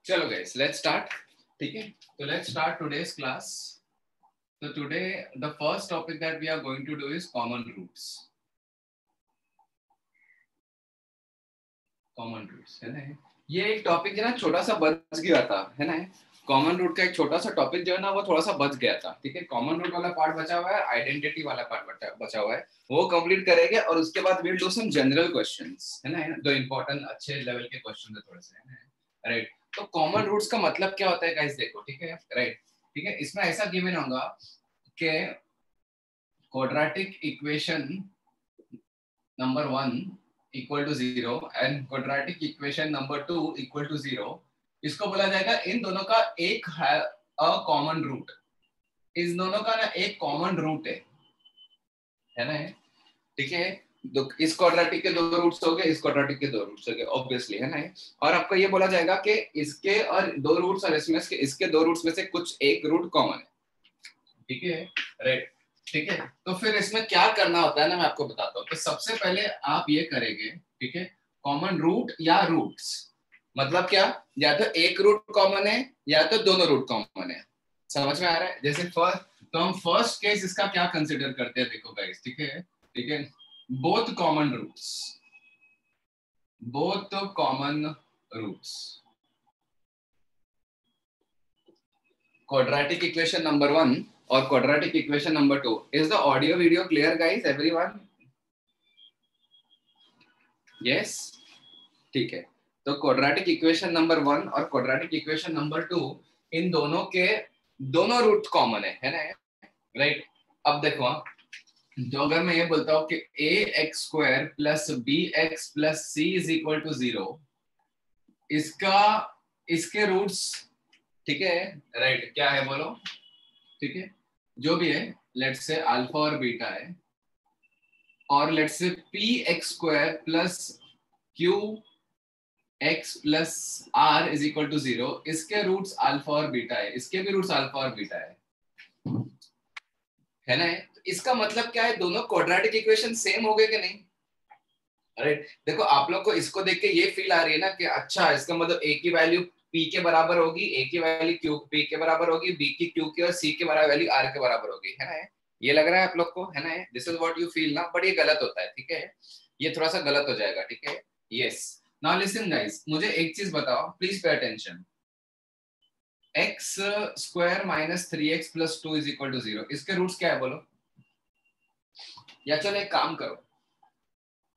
चलो guys, let's start. ठीक है, तो let's start today's class. So today the first topic that we are going to do is common roots. Common roots है ना, ये एक टॉपिक जो ना छोटा सा बच गया था, है ना. कॉमन रूट का एक छोटा सा टॉपिक जो है ना वो थोड़ा सा बच गया था. ठीक है, कॉमन रूट वाला पार्ट बचा हुआ है, आइडेंटिटी वाला पार्ट बचा हुआ है, वो कंप्लीट करेंगे और उसके बाद will do some general questions, है ना, जो इंपॉर्टेंट अच्छे लेवल के क्वेश्चन है थोड़े से, है ना. राइट, तो कॉमन रूट्स का मतलब क्या होता है गाइस, देखो. ठीक है, राइट. ठीक है, इसमें ऐसा गिवन होगा कि quadratic equation number 1 equal to 0 and quadratic equation number 2 equal to 0. इसको बोला जाएगा इन दोनों का एक है अ कॉमन रूट. इस दोनों का ना एक कॉमन रूट है ना. ठीक है, इस क्वाड्रेटिक के दो रूट्स हो गए, इस क्वाड्रेटिक के दो रूट्स हो गए, ऑब्वियसली, है ना. और आपको ये बोला जाएगा कि इसके और दो रूट्स और इसमें इसके दो रूट्स में से कुछ एक रूट कॉमन है. ठीक है, राइट. ठीक है, तो फिर इसमें क्या करना होता है ना, मैं आपको बताता हूँ. तो सबसे पहले आप ये करेंगे, ठीक है, कॉमन रूट या रूट्स मतलब क्या, या तो एक रूट कॉमन है या तो दोनों रूट कॉमन है. समझ में आ रहा है. जैसे तो हम फर्स्ट केस इसका क्या कंसिडर करते हैं, देखो गाइस. ठीक है, ठीक है, both common roots quadratic equation number 1 or quadratic equation number 2. Is the audio video clear guys, everyone? Yes, ठीक है. तो quadratic equation number 1 और quadratic equation number 2 इन दोनों के दोनों रूट कॉमन है ना, राइट. अब देखो, तो अगर मैं ये बोलता हूँ कि ax square plus bx plus c is equal to 0, इसके रूट्स, ठीक है, राइट, क्या है बोलो. ठीक है, जो भी है, लेट्स से अल्फा और बीटा है, और let's say px square plus qx plus r is equal to 0, इसके रूट्स अल्फा और बीटा है, इसके भी रूट्स अल्फा और बीटा है ना. इसका मतलब क्या है, दोनों क्वाड्रेटिक इक्वेशन सेम हो गए कि नहीं. राइट, देखो आप लोग को इसको देख के ये फील आ रही है ना कि अच्छा, इसका मतलब a की वैल्यू p के बराबर होगी, a की वैल्यू q p के बराबर होगी, b की q की और c के बराबर वैल्यू r के बराबर होगी, है ना. ये लग रहा है आप लोग को, है ना. This is what you feel ना, बट ये गलत होता है. ठीक है, ये थोड़ा सा गलत हो जाएगा. ठीक है, यस. नाउ लिसन गाइस, मुझे एक चीज बताओ, please pay attention. x square minus 3x plus 2 is equal to 0, इसके रूट्स क्या है बोलो. या चलो एक काम करो,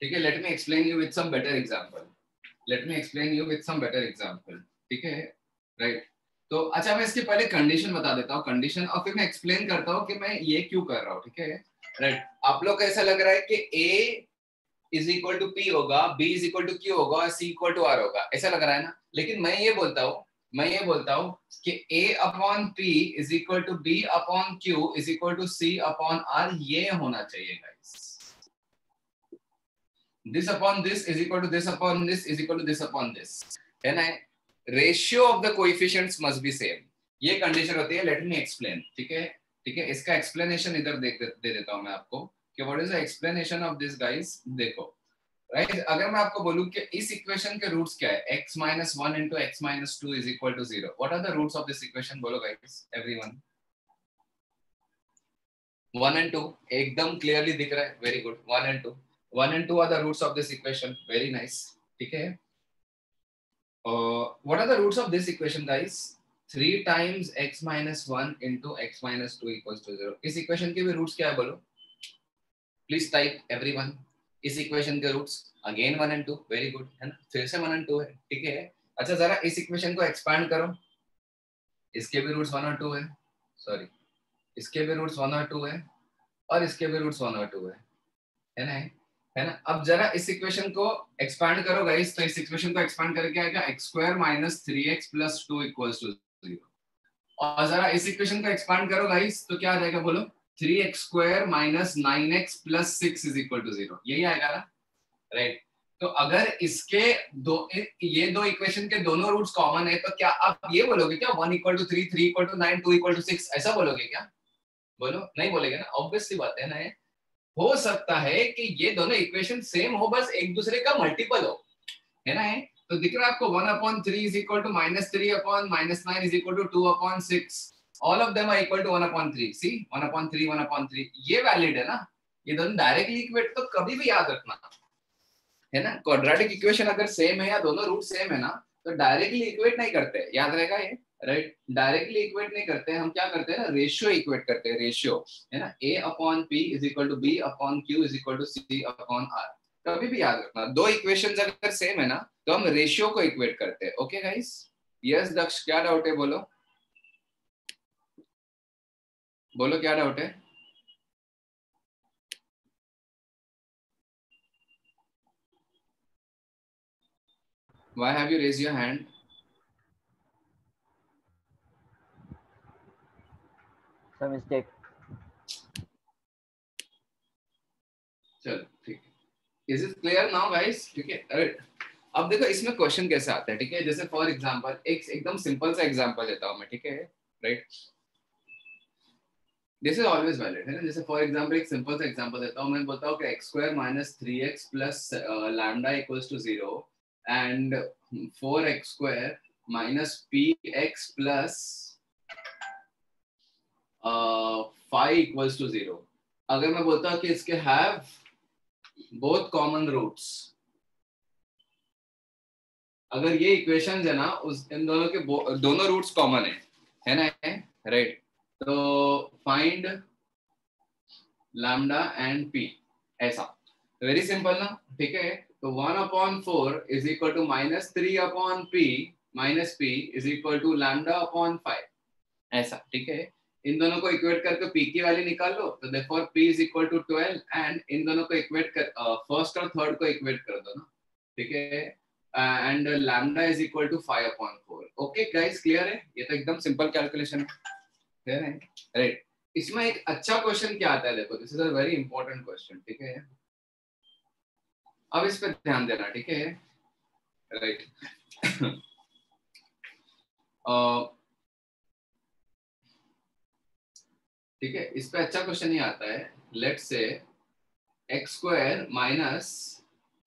ठीक है, let me explain you with some better example. ठीक है, राइट. तो अच्छा, मैं इसके पहले कंडीशन बता देता हूँ, कंडीशन, और फिर मैं एक्सप्लेन करता हूँ कि मैं ये क्यों कर रहा हूँ. ठीक है, राइट. आप लोग को ऐसा लग रहा है कि a is equal to p होगा, b is equal to q होगा और c इक्वल टू r होगा, ऐसा लग रहा है ना. लेकिन मैं ये बोलता हूँ कि a upon p is equal to b upon q is equal to c upon r, ये होना चाहिए guys. this upon this is equal to this upon this is equal to this upon this, है ना. Ratio of the coefficients must be same, ये condition होती है. Let me explain. ठीक है, ठीक है, इसका एक्सप्लेनेशन इधर दे देता हूं मैं आपको कि what is the explanation of this guys. देखो, राइट, अगर मैं आपको बोलूं कि इस इक्वेशन के रूट्स क्या है, x minus 1 into x minus 2 is equal to 0, what are the roots of this equation, बोलो गाइस, एवरीवन. 1 and 2 एकदम क्लियरली दिख रहा है, very good. 1 and 2 are the roots of this equation, very nice. ठीक है, what are the roots of this equation guys? 3 times x minus 1 into x minus 2 equals to 0. इस equation के भी roots क्या है बोलो, प्लीज टाइप एवरीवन. इस equation के roots again 1 and 2, very good, है ना, फिर से 1 and 2 है. ठीक है, अच्छा, जरा इस इक्वेशन को एक्सपांड करो, इसके भी रूट्स 1 और 2 है, सॉरी, इसके भी रूट्स 1 और 2 है, और इसके भी रूट्स 1 और 2 है ना, है ना. अब जरा इस इक्वेशन को एक्सपांड करो गाइस, तो इस इक्वेशन को एक्सपांड करके आएगा x square minus 3x plus 2 equals to 0. और जरा इस इक्वेशन को एक्सपांड करो गाइस, तो क्या आ जाएगा बोलो, 3x square minus 9x plus 6 is equal to 0, यही आएगा ना, राइट. तो अगर इसके ये दो इक्वेशन के दोनों रूट्स कॉमन है, तो क्या आप ये बोलोगे क्या 1 equal to 3, 3 equal to 9, 2 equal to 6, ऐसा बोलोगे क्या, बोलो, नहीं बोलेगे ना, ऑब्वियसली बात है ना. हो सकता है कि ये दोनों इक्वेशन सेम हो, बस एक दूसरे का मल्टीपल हो, है ना. तो दिख रहा है आपको 1/3 is equal to -3/-9 is equal to 2/6. All of them are equal to 1/3. See 1/3 1/3 ये वैलिड है ना. ये दोनों डायरेक्टली इक्वेट तो कभी भी याद रखना है ना. क्वाड्रेटिक इक्वेशन अगर सेम है या दोनों रूट सेम है ना तो डायरेक्टली इक्वेट नहीं करते. याद रहेगा ये. राइट. डायरेक्टली इक्वेट नहीं करते. हम क्या करते हैं ना, रेशियो इक्वेट करते हैं. रेशियो है ना. A/P is equal to B/Q is equal to C/R. कभी भी याद रखना, दो इक्वेशंस अगर सेम है ना तो हम रेशियो को इक्वेट करते हैं. Okay guys. यस दक्ष, क्या डाउट है? बोलो बोलो क्या डाउट है? Why have you raised your hand? Some mistake. चलो ठीक है. Is it clear now guys? ठीक है. अरे अब देखो इसमें क्वेश्चन कैसे आता है. ठीक है, जैसे फॉर एग्जांपल एकदम सिंपल सा एग्जांपल लेता हूं मैं. ठीक है. Right. This is always valid है ना. जैसे फॉर एग्जांपल एक सिंपल सा एग्जांपल देता हूं. मैं बोलता हूं कि x² - 3x plus lambda equals to 0 and 4x² - px plus 5 equals to 0. अगर मैं बोलता हूं कि इसके हैव बोथ कॉमन रूट्स, अगर ये इक्वेशंस है ना उस इन दोनों के दोनों रूट्स कॉमन है ना. राइट. तो फाइंड लैम्डा एंड पी. ऐसा वेरी सिंपल ना. ठीक है. तो 1/4 is equal to -3/p minus p is equal to λ/5. ऐसा. ठीक है. इन दोनों को इक्वेट करके p की वैल्यू निकाल लो. तो therefore p is equal to 12 and इन दोनों को इक्वेट कर फर्स्ट और थर्ड को इक्वेट कर दो ना. ठीक है. And lambda is equal to 5/4. Okay guys, clear है? ये तो एकदम सिंपल कैलकुलेशन है. राइट. इसमें एक अच्छा क्वेश्चन क्या आता है देखो. This is a very important question. ठीक है. अब इस पे ध्यान देना. ठीक है. राइट. ठीक है. इस पे अच्छा क्वेश्चन ये आता है. Let's say x² minus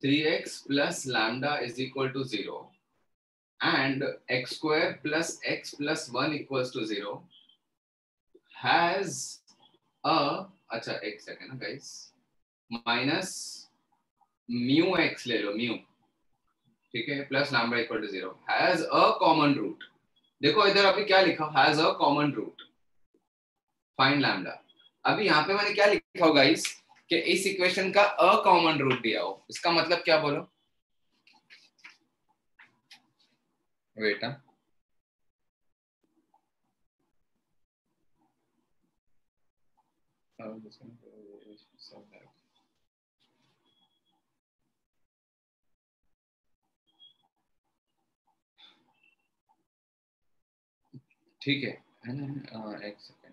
3x plus lambda is equal to 0 and x² plus x plus 1 equals to 0 has a, अच्छा एक second guys, minus mu x ले लो, म्यू. ठीक है. Plus lambda equal to 0 has a common root. देखो इधर अभी क्या लिखा, has a common root, find lambda. अभी यहाँ पे मैंने क्या लिखा हो गाइस कि इस इक्वेशन का अ कॉमन रूट दिया हो. इसका मतलब क्या बोलो. वेट. ठीक है ना. एक सेकेंड.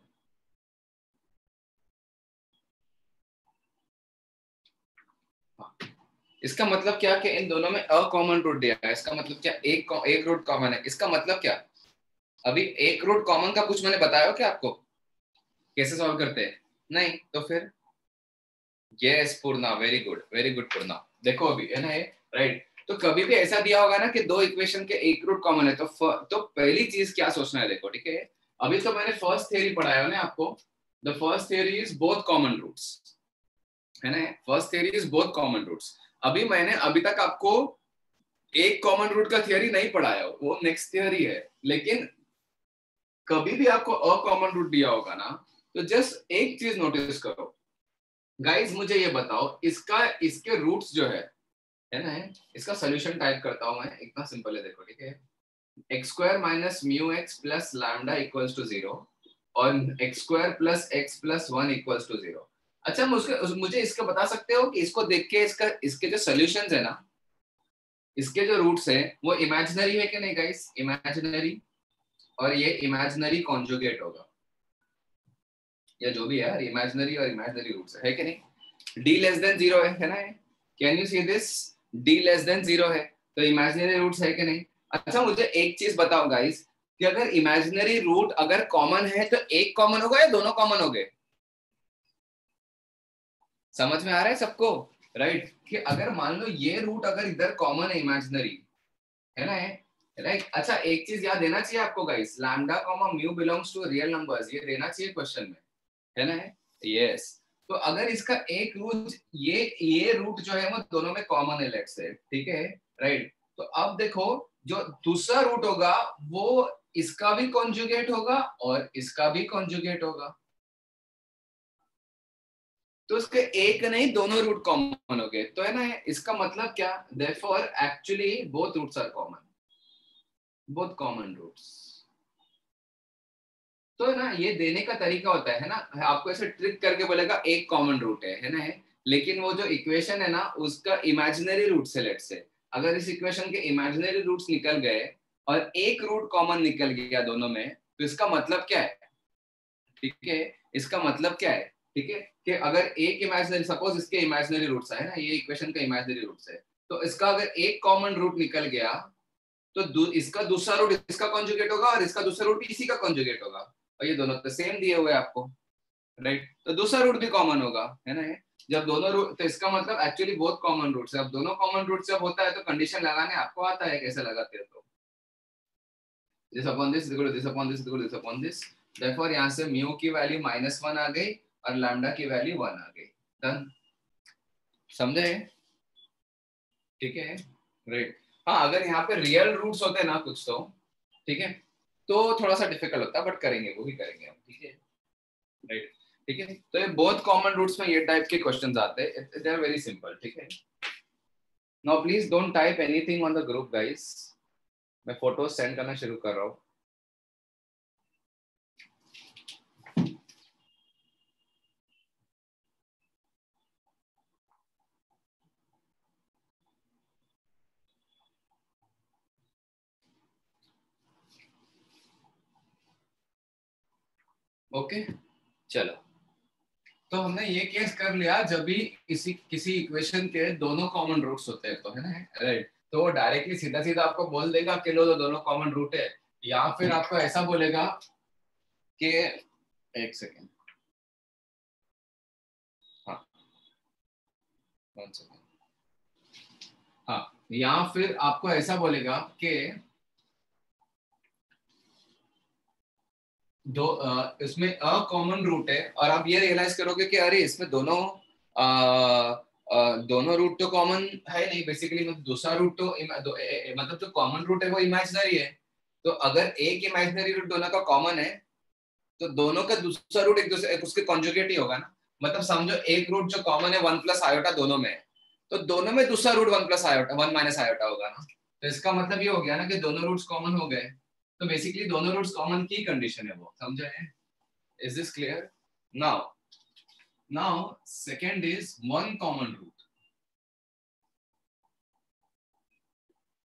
इसका मतलब क्या कि इन दोनों में अ कॉमन रूट दिया है. इसका मतलब क्या, एक रूट कॉमन है. इसका मतलब क्या, अभी एक रूट कॉमन का कुछ मैंने बताया क्या आपको कैसे सॉल्व करते हैं? नहीं. तो फिर यस पूर्णा, वेरी गुड पूर्णा. देखो अभी है ना ये. राइट. तो कभी भी ऐसा दिया होगा ना कि दो इक्वेशन के एक रूट कॉमन है तो पहली चीज क्या सोचना है. देखो ठीक है. अभी तो मैंने फर्स्ट थियरी पढ़ाया है ना आपको. The first theory is both common roots है ना. First theory is both common roots. अभी मैंने अभी तक आपको एक कॉमन रूट का थियरी नहीं पढ़ाया, वो नेक्स्ट थियरी है. लेकिन कभी भी आपको अ कॉमन रूट दिया होगा ना तो जस्ट एक चीज नोटिस करो गाइस. मुझे ये बताओ इसके रूट्स जो है ना, इसका सोल्यूशन टाइप करता हूं मैं. इतना सिंपल है देखो. ठीक है. x² minus mu x plus lambda equals to 0 और x² plus x plus 1 equals to 0. अच्छा मुझे इसका बता सकते हो कि इसको देख के इसके जो सोल्यूशंस है ना, इसके जो रूट्स है वो इमेजिनरी है कि नहीं गाइस? इमेजिनरी. और ये इमेजिनरी कॉन्जुगेट होगा या जो भी है यार, इमेजिनरी और इमेजिनरी रूट्स है कि नहीं. d लेस देन 0 है ना. Can you see this? d less then 0 है तो इमेजिनरी रूट्स है कि नहीं. अच्छा मुझे एक चीज बताओ गाइस कि अगर इमेजिनरी रूट अगर कॉमन है तो एक कॉमन होगा या दोनों कॉमन हो गए? समझ में आ रहा है सबको? राइट. कि अगर मान लो ये रूट अगर इधर कॉमन है इमेजिनरी है ना? राइट. अच्छा, एक चीज याद देना चाहिए आपको guys, lambda comma mu belongs to real numbers, ये देना चाहिए क्वेश्चन में, है ना? यस. तो अगर इसका एक रूट, ये रूट जो है वो दोनों में कॉमन है, लेट्स से, ठीक है, राइट. तो अब देखो, जो दूसरा रूट होगा वो इसका भी कॉन्जुगेट होगा और इसका भी कॉन्जुगेट होगा, तो इसके एक नहीं दोनों रूट कॉमन हो गए, तो है ना? इसका मतलब क्या, therefore actually both roots are common, both common roots. तो है ना, ये देने का तरीका होता है ना, आपको ऐसे ट्रिक करके बोलेगा एक कॉमन रूट है ना? लेकिन वो जो इक्वेशन है ना उसका इमेजिनरी रूट से, लेट से अगर इस इक्वेशन के इमेजिनरी रूट्स निकल गए और एक रूट कॉमन निकल गया दोनों में, तो इसका मतलब क्या है, ठीक है, इसका मतलब क्या है, ठीक है, कि अगर एक इमेजिनरी, सपोज इसके इमेजिनरी रूट्स है ना, ये इक्वेशन का इमेजिनरी रूट्स है, तो इसका अगर एक कॉमन रूट निकल गया तो इसका दूसरा रूट इसका कॉन्जुगेट होगा और इसका दूसरा रूट इसी का कॉन्जुगेट होगा, और ये दोनों तो सेम दिए हुए आपको, राइट. तो दूसरा रूट भी कॉमन होगा, है ना? जब दोनों रूट, तो इसका मतलब एक्चुअली बहुत कॉमन रूट्स है. अब दोनों कॉमन रूट जब होता है तो कंडीशन लगाने आपको आता है, कैसे लगाते हैं, तो this upon this equal to this upon this equal to this upon this. Therefore यहां से म्यू की वैल्यू -1 आ गई और लैम्डा की वैल्यू 1 आ गई. डन. समझे? ठीक है, राइट. हाँ, अगर यहाँ पे रियल रूट्स होते ना कुछ, तो ठीक है, तो थोड़ा सा डिफिकल्ट होता, बट करेंगे, वो भी करेंगे हम, ठीक है, राइट. ठीक है, तो ये बहुत कॉमन रूट्स में ये टाइप के क्वेश्चंस आते हैं, दे आर वेरी सिंपल, ठीक है. Now please don't type anything on the group guys, मैं फोटोज सेंड करना शुरू कर रहा हूँ. ओके, चलो. तो हमने ये केस कर लिया जब भी किसी इक्वेशन के दोनों कॉमन रूट्स होते हैं, तो है ना, राइट. तो वो डायरेक्टली सीधा सीधा आपको बोल देगा कि लो दोनों कॉमन रूट है, या फिर आपको ऐसा बोलेगा कि, एक सेकेंड, हाँ, 1 सेकेंड, हाँ, या फिर आपको ऐसा बोलेगा कि इसमें अ कॉमन रूट है, और आप ये रियलाइज करोगे कि अरे इसमें दोनों रूट तो कॉमन है नहीं, बेसिकली मतलब दूसरा रूट तो मतलब जो कॉमन रूट है वो इमेजिनरी है. तो अगर एक इमेजिनरी रूट दोनों का कॉमन है तो दोनों का दूसरा रूट एक दूसरे उसके कॉन्जुगेट ही होगा ना. मतलब समझो एक रूट जो कॉमन है 1 + आयोटा दोनों में, तो दोनों में दूसरा रूट 1 + आयोटा 1 - आयोटा होगा ना. तो इसका मतलब ये हो गया ना कि दोनों रूट्स कॉमन हो गए, तो बेसिकली दोनों रूट्स कॉमन की कंडीशन है वो, समझे? Is this clear? Now second is one common root.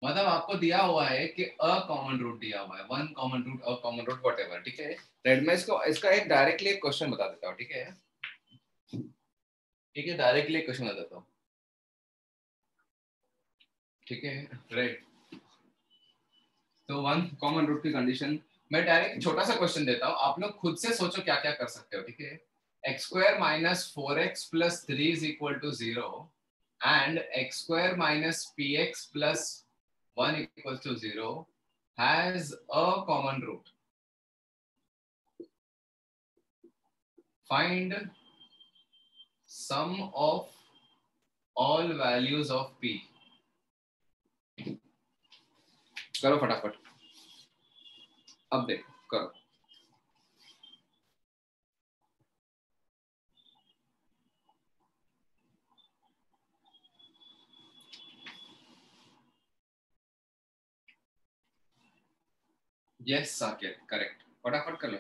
मतलब आपको दिया हुआ है कि अ कॉमन रूट दिया हुआ है, one common root, a common root, whatever, ठीक है. रेड में इसका एक डायरेक्टली एक क्वेश्चन बता देता हूँ, ठीक है, ठीक है, डायरेक्टली एक क्वेश्चन बता देता हूँ, ठीक है, राइट. तो वन कॉमन रूट की कंडीशन, मैं डायरेक्ट छोटा सा क्वेश्चन देता हूँ, आप लोग खुद से सोचो क्या क्या कर सकते हो, ठीक है. x² - 4x + 3 = 0 and x² - px + 1 = 0 has a common root. Find sum of all values of p. करो फटाफट, अब देखो, करो. यस साकेत, करेक्ट, फटाफट कर लो.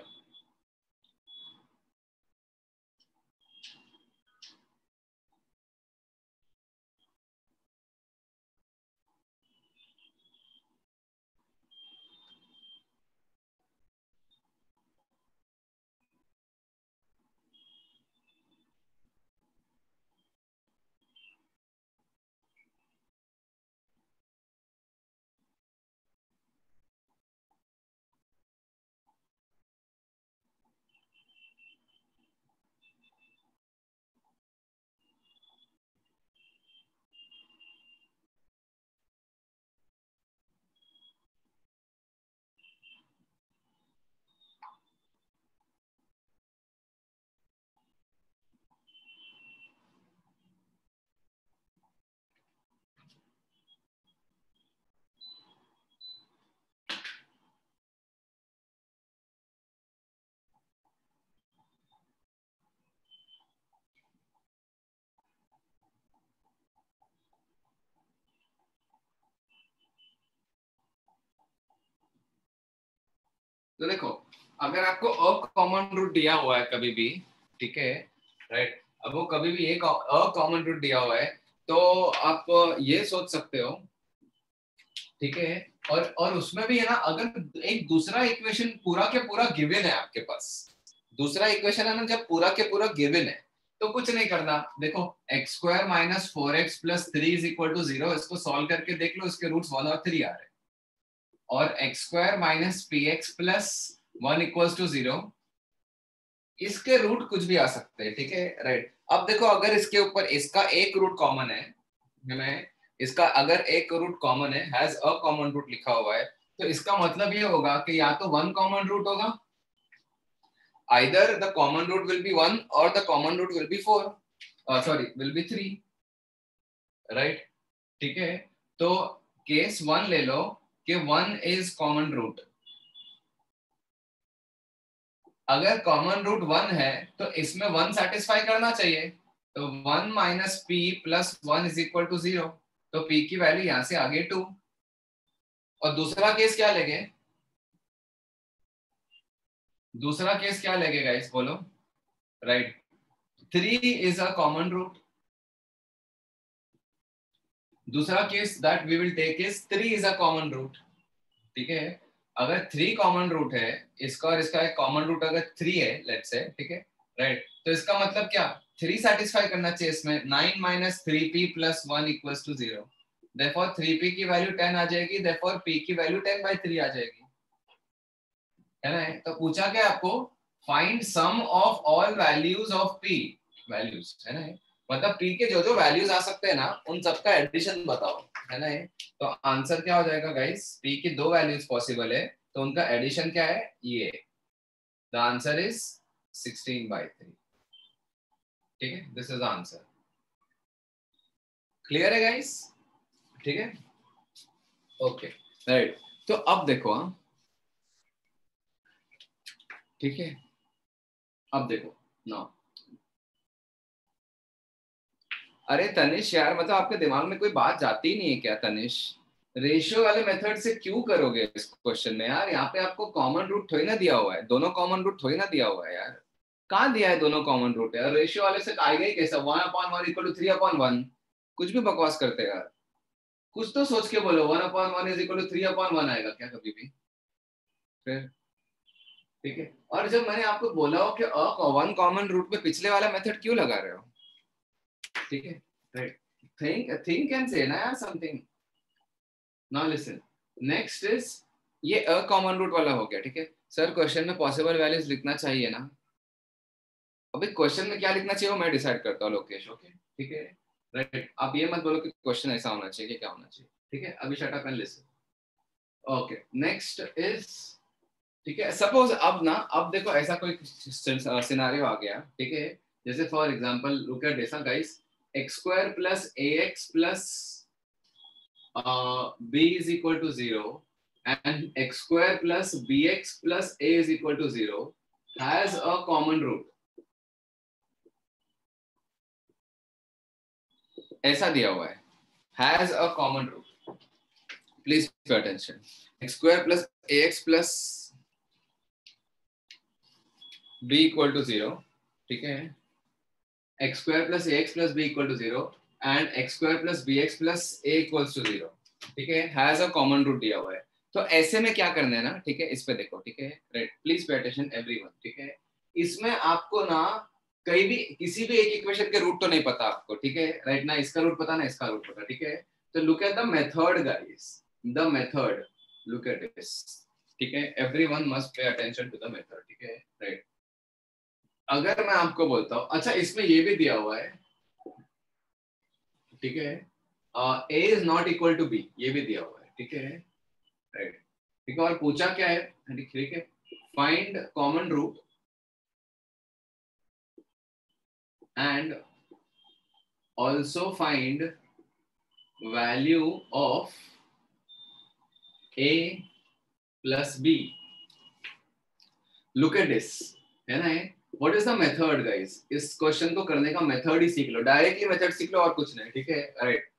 तो देखो अगर आपको अ कॉमन रूट दिया हुआ है कभी भी, ठीक है, राइट, अब वो कभी भी एक अ कॉमन रूट दिया हुआ है तो आप ये सोच सकते हो, ठीक है, और उसमें भी है ना, अगर एक दूसरा इक्वेशन पूरा के पूरा गिवन है आपके पास, दूसरा इक्वेशन है ना जब पूरा के पूरा गिवन है, तो कुछ नहीं करना, देखो x square minus 4x plus 3 is equal to 0, इसको सॉल्व करके देख लो, इसके रूट्स 1 और 3 आ रहे हैं, और x square minus p x plus 1 equals to 0, इसके रूट कुछ भी आ सकते हैं, ठीक है, राइट। अब देखो अगर इसके ऊपर इसका एक रूट कॉमन है, हमें इसका अगर एक रूट कॉमन है, हैज अ कॉमन रूट लिखा हुआ है, तो इसका मतलब ये होगा कि या तो वन कॉमन रूट होगा, either the common root will be 1 or the common root will be 4, will be 3, right, ठीक है। तो केस 1 ले लो कि 1 is common root, अगर कॉमन रूट 1 है तो इसमें 1 सेटिस्फाई करना चाहिए, तो 1 minus p plus 1 is equal to 0, तो p की वैल्यू यहां से आगे 2, और दूसरा केस क्या लेंगे, दूसरा केस क्या लेंगे गाइस बोलो, right, 3 is a common root, दूसरा case that we will take is 3 is a common root, ठीक है, अगर 3 कॉमन रूट है, इसका और इसका एक कॉमन रूट अगर 3 है लेट्स से, ठीक है, राइट, तो इसका मतलब क्या, 3 सेटिस्फाई करना चाहिए इसमें, 9 minus 3p plus 1 equals to 0, therefore 3p की वैल्यू 10 आ जाएगी, देयरफॉर p की वैल्यू 10/3 आ जाएगी, है ना। तो पूछा क्या आपको, find sum of all values of p, values, है ना, मतलब p के जो जो वैल्यूज आ सकते हैं ना उन सबका एडिशन बताओ, है ना। तो आंसर क्या हो जाएगा गाइस, p की दो वैल्यूज पॉसिबल है तो उनका एडिशन क्या है, ये, द आंसर इज 16/3, ठीक है, दिस इज आंसर, क्लियर है गाइस, ठीक है, ओके, राइट। तो अब देखो, हाँ, ठीक है, अब देखो ना, अरे तनिष यार, मतलब आपके दिमाग में कोई बात जाती ही नहीं है क्या तनिष, रेशियो वाले मेथड से क्यों करोगे इस क्वेश्चन में यार, यहाँ पे आपको कॉमन रूट थोड़ी ना दिया हुआ है, दोनों कॉमन रूट थोड़ी ना दिया हुआ है यार, कहाँ दिया है दोनों कॉमन रूट है, और रेशियो वाले से आएगा ही कैसा, 1/1 इक्वल टू 3/1, कुछ भी बकवास करते हैं यार, कुछ तो सोच के बोलो, 1/1 इज इक्वल टू 3/1 आएगा क्या कभी भी, फिर, ठीक है, और जब मैंने आपको बोला हो कि वन कॉमन रूट में पिछले वाला मेथड क्यों लगा रहे हो, ठीक है, राइट, थिंक एंड से ना यार something, now listen, next is ये अ कॉमन रूट वाला हो गया, ठीक है, सर क्वेश्चन में पॉसिबल वैल्यूज लिखना चाहिए ना, अभी क्वेश्चन में क्या लिखना चाहिए वो मैं डिसाइड करता हूँ लोकेश, ओके, ठीक है, राइट, आप ये मत बोलो कि क्वेश्चन ऐसा होना चाहिए कि क्या होना चाहिए, ठीक है, अभी shut up and listen, okay, next is, ठीक है, सपोज अब ना, अब देखो ऐसा कोई सिनारियो आ गया, ठीक है, जैसे for example look at this guys, x² plus ax plus b is equal to 0 and x² plus bx plus a is equal to 0 has a common root, ऐसा दिया हुआ है, has a common root, please pay attention, x² plus ax plus b equal to 0, ठीक है, x² plus ax plus b equal to 0 and x² plus bx plus a equals to 0, ठीक है, has a common root दिया हुआ है, तो ऐसे में क्या करना है ना, ठीक है, इस पे देखो, ठीक है, right, please pay attention everyone, ठीक है, इसमें आपको ना कहीं भी किसी भी एक इक्वेशन के रूट तो नहीं पता आपको, ठीक है, राइट, ना इसका रूट पता ना इसका रूट पता, ठीक है, तो look at the method guys, the method, look at this, ठीक है, everyone must pay attention to the method, ठीक है, राइट, अगर मैं आपको बोलता हूँ, अच्छा इसमें ये भी दिया हुआ है, ठीक है, a is not equal to b, ये भी दिया हुआ है, ठीक है, राइट, ठीक है, और पूछा क्या है, ठीक है, find common root and also find value of a plus b, look at this, है ना, what is the method guys, इस क्वेश्चन को करने का मेथड ही सीख लो, डायरेक्टली मेथड सीख लो और कुछ नहीं, ठीक है, right,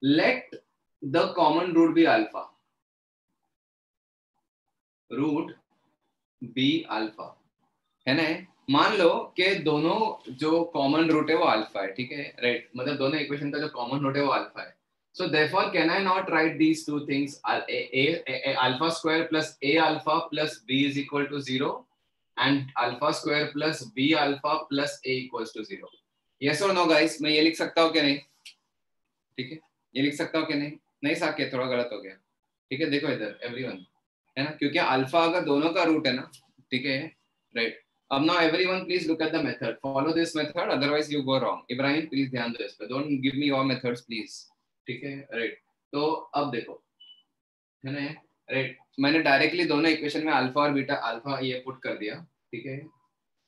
let the common root be alpha, root be alpha, है ना। मान लो कि दोनों जो कॉमन रूट है वो अल्फा है, ठीक है, राइट, मतलब दोनों इक्वेशन का जो कॉमन रूट है वो अल्फा है. So therefore can I not write these two things, a alpha square plus a alpha plus b is equal to 0 and alpha square plus b alpha plus a equals to 0? Yes or no guys? मैं ये लिख सकता हूँ क्या नहीं? ठीक है, ये लिख सकता हूँ क्या नहीं? नहीं साकेत, थोड़ा गलत हो गया. ठीक है, देखो इधर एवरीवन, है ना, क्योंकि अल्फा अगर दोनों का रूट है ना, ठीक है, राइट. अब now everyone please look at the method, follow this method, otherwise you go wrong. Ibrahim please ध्यान दो इस पे, don't give me your methods please. ठीक है, राइट. तो अब देखो, है ना, राइट, मैंने डायरेक्टली दोनों इक्वेशन में अल्फा और बीटा, अल्फा ये पुट कर दिया, ठीक है.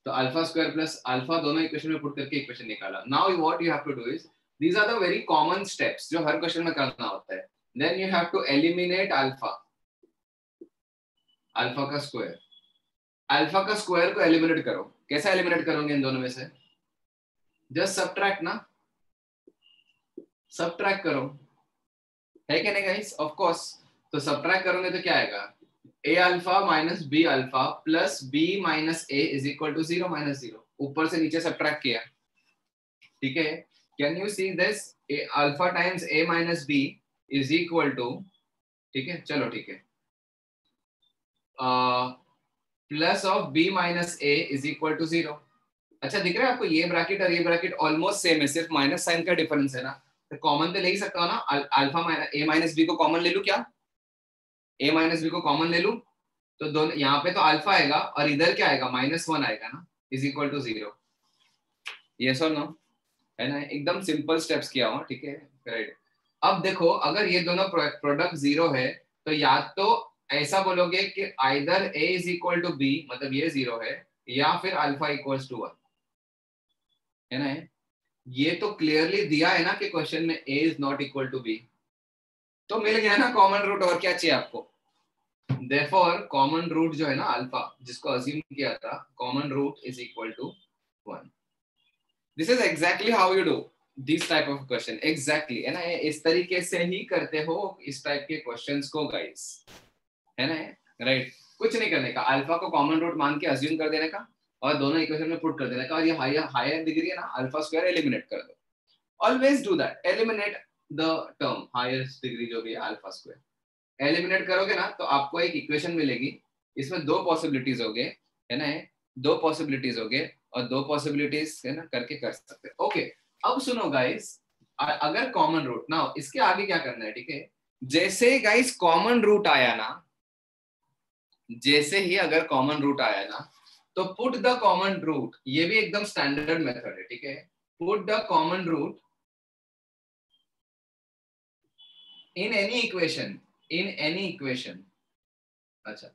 तो अल्फा स्क्वायर प्लस अल्फा दोनों इक्वेशन में पुट करके इक्वेशन निकाला. Now what you have to do is, these are the very common steps जो हर क्वेश्चन में करना होता है. then you have to eliminate alpha, alpha का स्क्वायर, अल्फा का स्क्वायर को एलिमिनेट करो. कैसा एलिमिनेट करोगे इन दोनों में से? जस्ट सबट्रैक्ट ना, सबट्रैक्ट करो, है क्या नहीं गाइस? Of course. तो सबट्रैक्ट करोगे तो क्या आएगा? a alpha minus b alpha plus b minus a is equal to 0 minus 0. ऊपर से नीचे सबट्रैक्ट किया, ठीक है. Can you see this? Alpha times a minus b is equal to, ठीक है, चलो ठीक है, plus of b minus a is equal to 0. अच्छा दिख रहा है आपको? ये ब्रैकेट और ये ब्रैकेट ऑलमोस्ट सेम है, सिर्फ माइनस साइन का डिफरेंस है ना. तो कॉमन तो ले ही सकता हूँ ना, alpha minus a minus b को कॉमन ले लूं क्या? a माइनस b को कॉमन ले लूं तो दोनों यहाँ पे तो अल्फा आएगा और इधर क्या आएगा? -1 आएगा ना, इज इक्वल टू 0. यस और नो? है ना, एकदम सिंपल स्टेप्स किया हुआ, ठीक है, राइट. अब देखो, अगर ये दोनों प्रोडक्ट 0 है तो या तो ऐसा बोलोगे कि either a is equal to b, मतलब ये 0 है, या फिर अल्फा इक्वल्स टू 1, है ना. ये तो क्लियरली दिया है ना कि क्वेश्चन में a is not equal to b, तो मिल गया ना कॉमन रूट. और क्या चाहिए आपको? Therefore कॉमन रूट जो है ना अल्फा, जिसको अज्यूम किया था, common root is equal to 1. This is exactly how you do this type of question. Exactly, है ना, इस तरीके से ही करते हो इस टाइप के क्वेश्चंस को गाइस, है ना, राइट. कुछ नहीं करने का, अल्फा को कॉमन रूट मान के अज्यूम कर देने का और दोनों इक्वेशन में पुट कर देने का, और ये हायर डिग्री है ना, अल्फा स्क्वायर एलिमिनेट कर दो. Always do that, eliminate the term highest degree जो भी है अल्फा स्क्वायर. एलिमिनेट करोगे ना तो आपको एक इक्वेशन मिलेगी, इसमें दो पॉसिबिलिटीज हो गए, है ना, दो पॉसिबिलिटीज हो गए, और दो पॉसिबिलिटीज है ना करके कर सकते हैं. ओके, अब सुनो गाइस, अगर कॉमन रूट ना हो, इसके आगे क्या करना है, ठीक है. जैसे गाइस कॉमन रूट आया ना, जैसे ही अगर कॉमन रूट आया ना, तो पुट द कॉमन रूट, ये भी एकदम स्टैंडर्ड मेथड है, ठीक है. Put the common root in any equation, in any equation. अच्छा,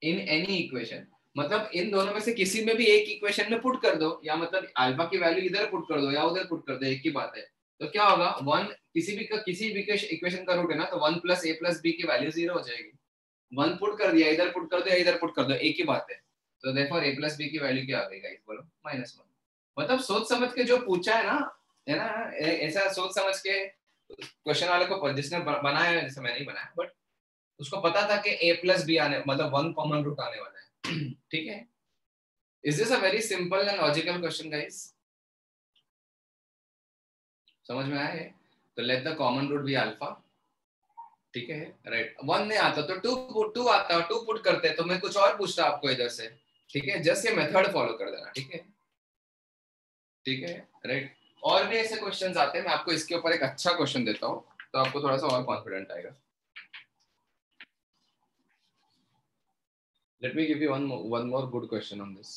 इन एनी इक्वेशन मतलब इन दोनों में से किसी में भी एक इक्वेशन में पुट कर दो, या मतलब अल्फा की वैल्यू इधर पुट कर दो या उधर पुट कर दो, एक ही बात है. तो क्या होगा? वन, किसी भी इक्वेशन का रूट है ना, तो 1 प्लस a प्लस b की वैल्यू 0 हो जाएगी. 1 पुट कर दिया, इधर पुट कर दो या इधर पुट कर दो, एक ही बात है. तो देयरफॉर a प्लस b की वैल्यू क्या आ गई गाइस? बोलो, -1. मतलब सोच समझ के जो पूछा है ना, ऐसा सोच समझ के क्वेश्चन वाले को, जिसने बनाया है, जैसे मैं नहीं बनाया, बट उसको पता था कि a प्लस बी आने, मतलब 1 कॉमन रूट आने वाला है. ठीक है. Is this a very simple and logical question guys? समझ में आया है? तो let the common root be alpha, ठीक है, राइट. 1 नहीं आता तो 2 आता, 2 पुट करते, तो मैं कुछ और पूछता आपको इधर से, ठीक है. जस्ट ये मेथड फॉलो कर देना, ठीक है, ठीक है, राइट. और भी ऐसे क्वेश्चंस आते हैं, मैं आपको इसके ऊपर एक अच्छा क्वेश्चन देता हूँ, तो आपको थोड़ा सा और कॉन्फिडेंट आएगा. Let me give you one more good question on this.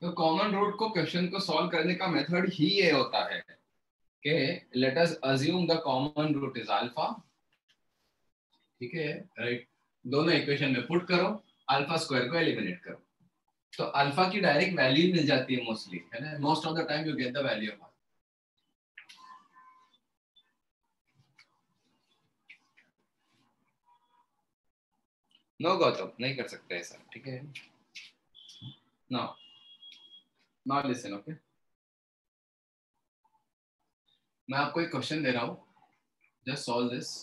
तो कॉमन रूट को क्वेश्चन को सॉल्व करने का मेथड ही ये होता है कि let us assume the common root is alpha, ठीक है, राइट. दोनों इक्वेशन में पुट करो, अल्फा स्क्वायर को एलिमिनेट करो, तो अल्फा की डायरेक्ट वैल्यू मिल जाती है मोस्टली, है ना. Most of the time you get the value of. No Gautam, नहीं कर सकते ऐसा, ठीक है? No, not listen, okay? मैं आपको एक क्वेश्चन दे रहा हूं, just solve this.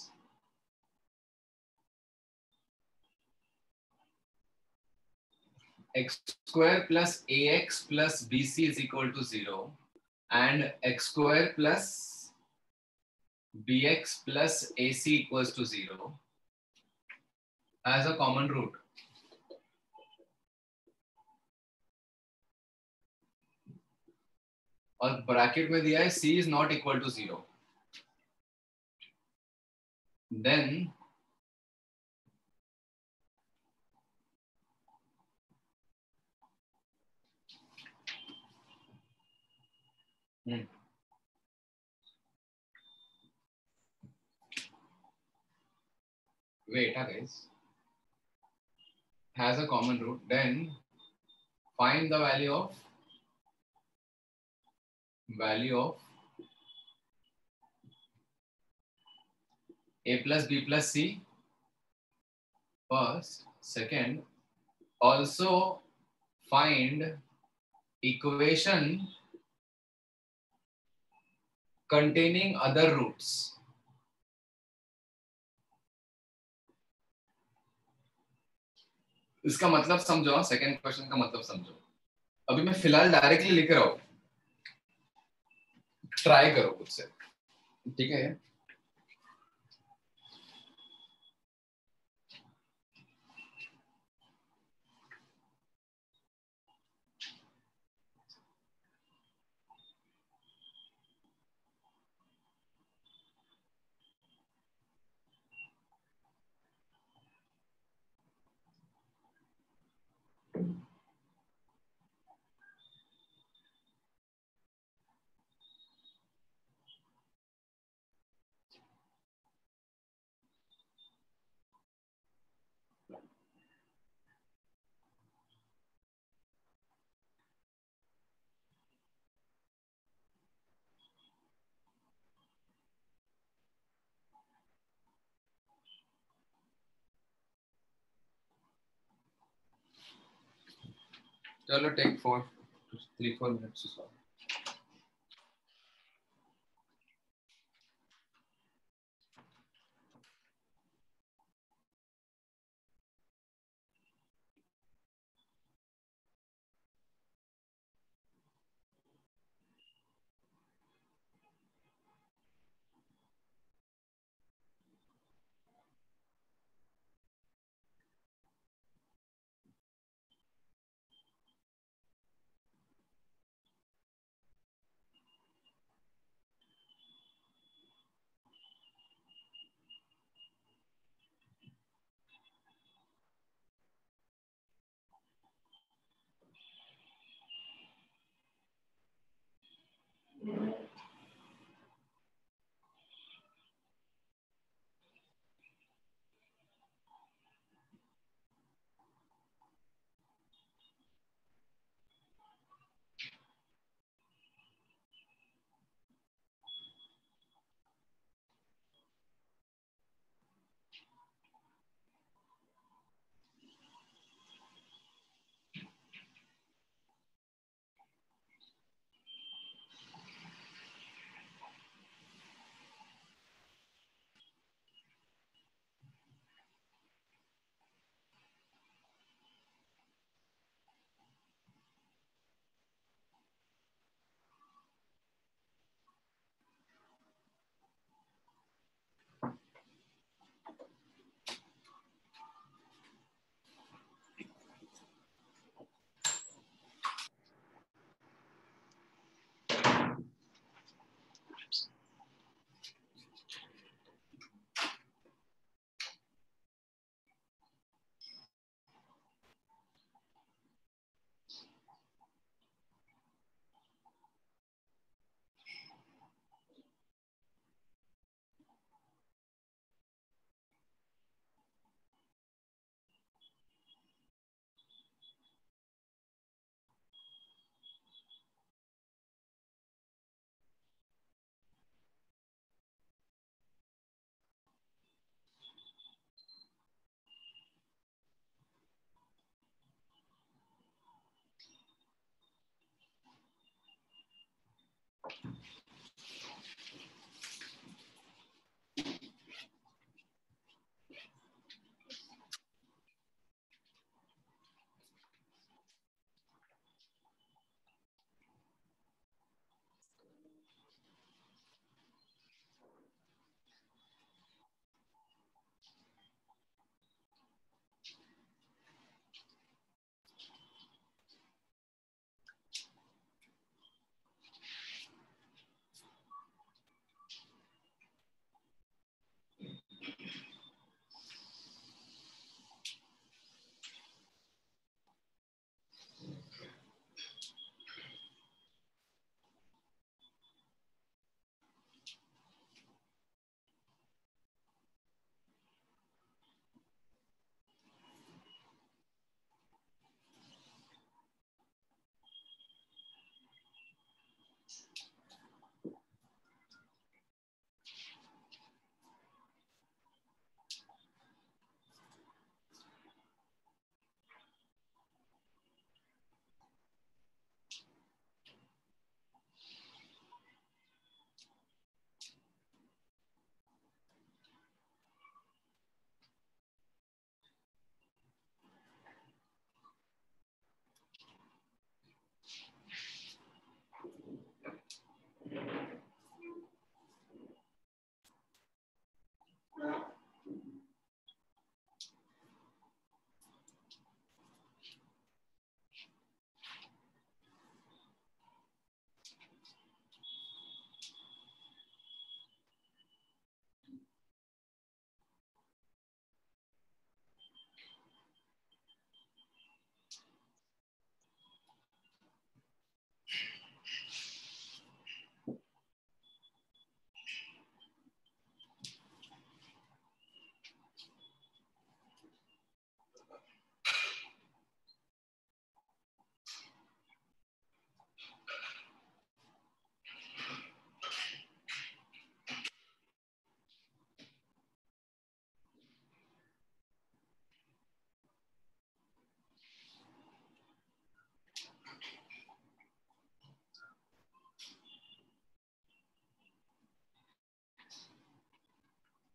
x square plus ax plus bc is equal to 0 and x square plus bx plus ac equals to 0 has a common root. और ब्रैकेट में दिया है c is not equal to 0. Then wait, guys, has a common root. Then find the value of a plus b plus c first. Second, also find equation containing other roots. इसका मतलब समझो, second question का मतलब समझो. अभी मैं फिलहाल directly लिख रहा हूं, ट्राई करो खुद से, ठीक है? चलो टेक 3-4 मिनट्स to solve.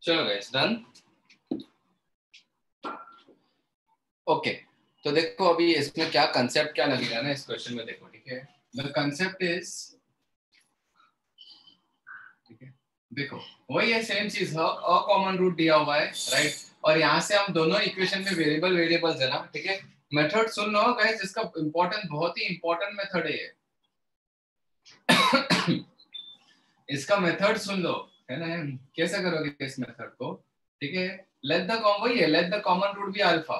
चलो गाइस, डन। ओके, तो देखो अभी इसमें क्या कंसेप्ट क्या लगेगा ना इस क्वेश्चन में, देखो ठीक है। द कंसेप्ट इज, ठीक है, देखो वही है, सेम चीज है, अ कॉमन रूट दिया हुआ है, राइट। और यहाँ से हम दोनों इक्वेशन में वेरिएबल्स है ना, ठीक है। मेथड सुन लो गाइस, इसका इंपॉर्टेंट, बहुत ही इंपॉर्टेंट मेथड है ये। इसका मेथड सुन लो, है ना। कैसे करोगे इस मेथड को, ठीक है। लेट द कॉमन, वही है, let the common root be alpha.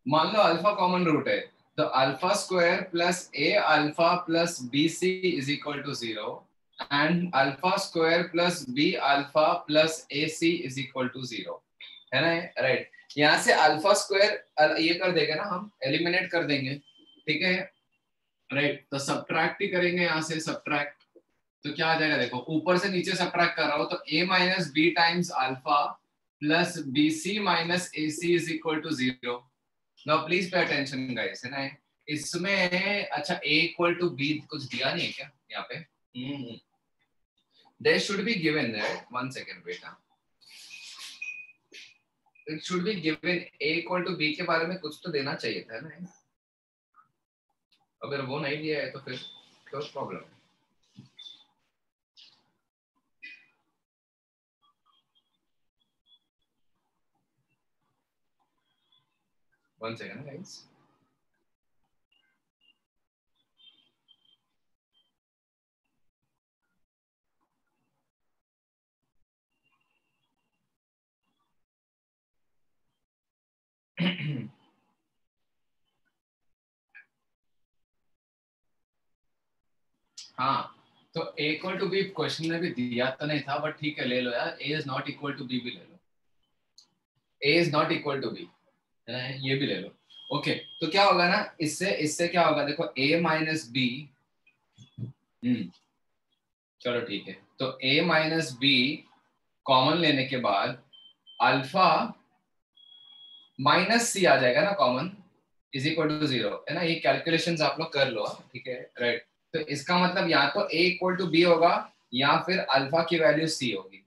मान लो अल्फा कॉमन रूट है, तो alpha square plus a alpha plus b c is equal to 0 एंड alpha square plus b alpha plus a c is equal to 0, है ना, right. यहाँ से alpha square ये कर देंगे ना, हम एलिमिनेट कर देंगे, ठीक है, राइट। तो सब्ट्रैक्ट ही करेंगे यहाँ से, सब्ट्रैक्ट, तो क्या आ जाएगा, देखो ऊपर से नीचे सब्ट्रैक्ट कर रहा हूँ, तो a minus b times alpha plus b c minus a c is equal to 0। Now please pay attention guys, है ना। इसमें अच्छा a इक्वल टू b कुछ दिया नहीं है क्या यहाँ पे? There should be given there, 1 second बेटा, it should be given a equal to b के बारे में कुछ तो देना चाहिए था ना। अगर वो नहीं दिया है तो फिर क्या प्रॉब्लम है? One second guys. हाँ, तो a equal to b question में भी दिया तो नहीं था, बट ठीक है ले लो यार, a is not equal to b भी ले लो, a is not equal to b, है ना, ये भी ले लो। ओके, तो क्या होगा ना, इससे इससे क्या होगा, देखो a माइनस बी, चलो ठीक है, तो a माइनस बी कॉमन लेने के बाद अल्फा माइनस सी आ जाएगा ना कॉमन, इज इक्वल टू 0 है ना, ये कैलकुलेशंस आप लोग कर लो, ठीक है राइट। तो इसका मतलब या तो a इक्वल टू b होगा या फिर अल्फा की वैल्यू c होगी,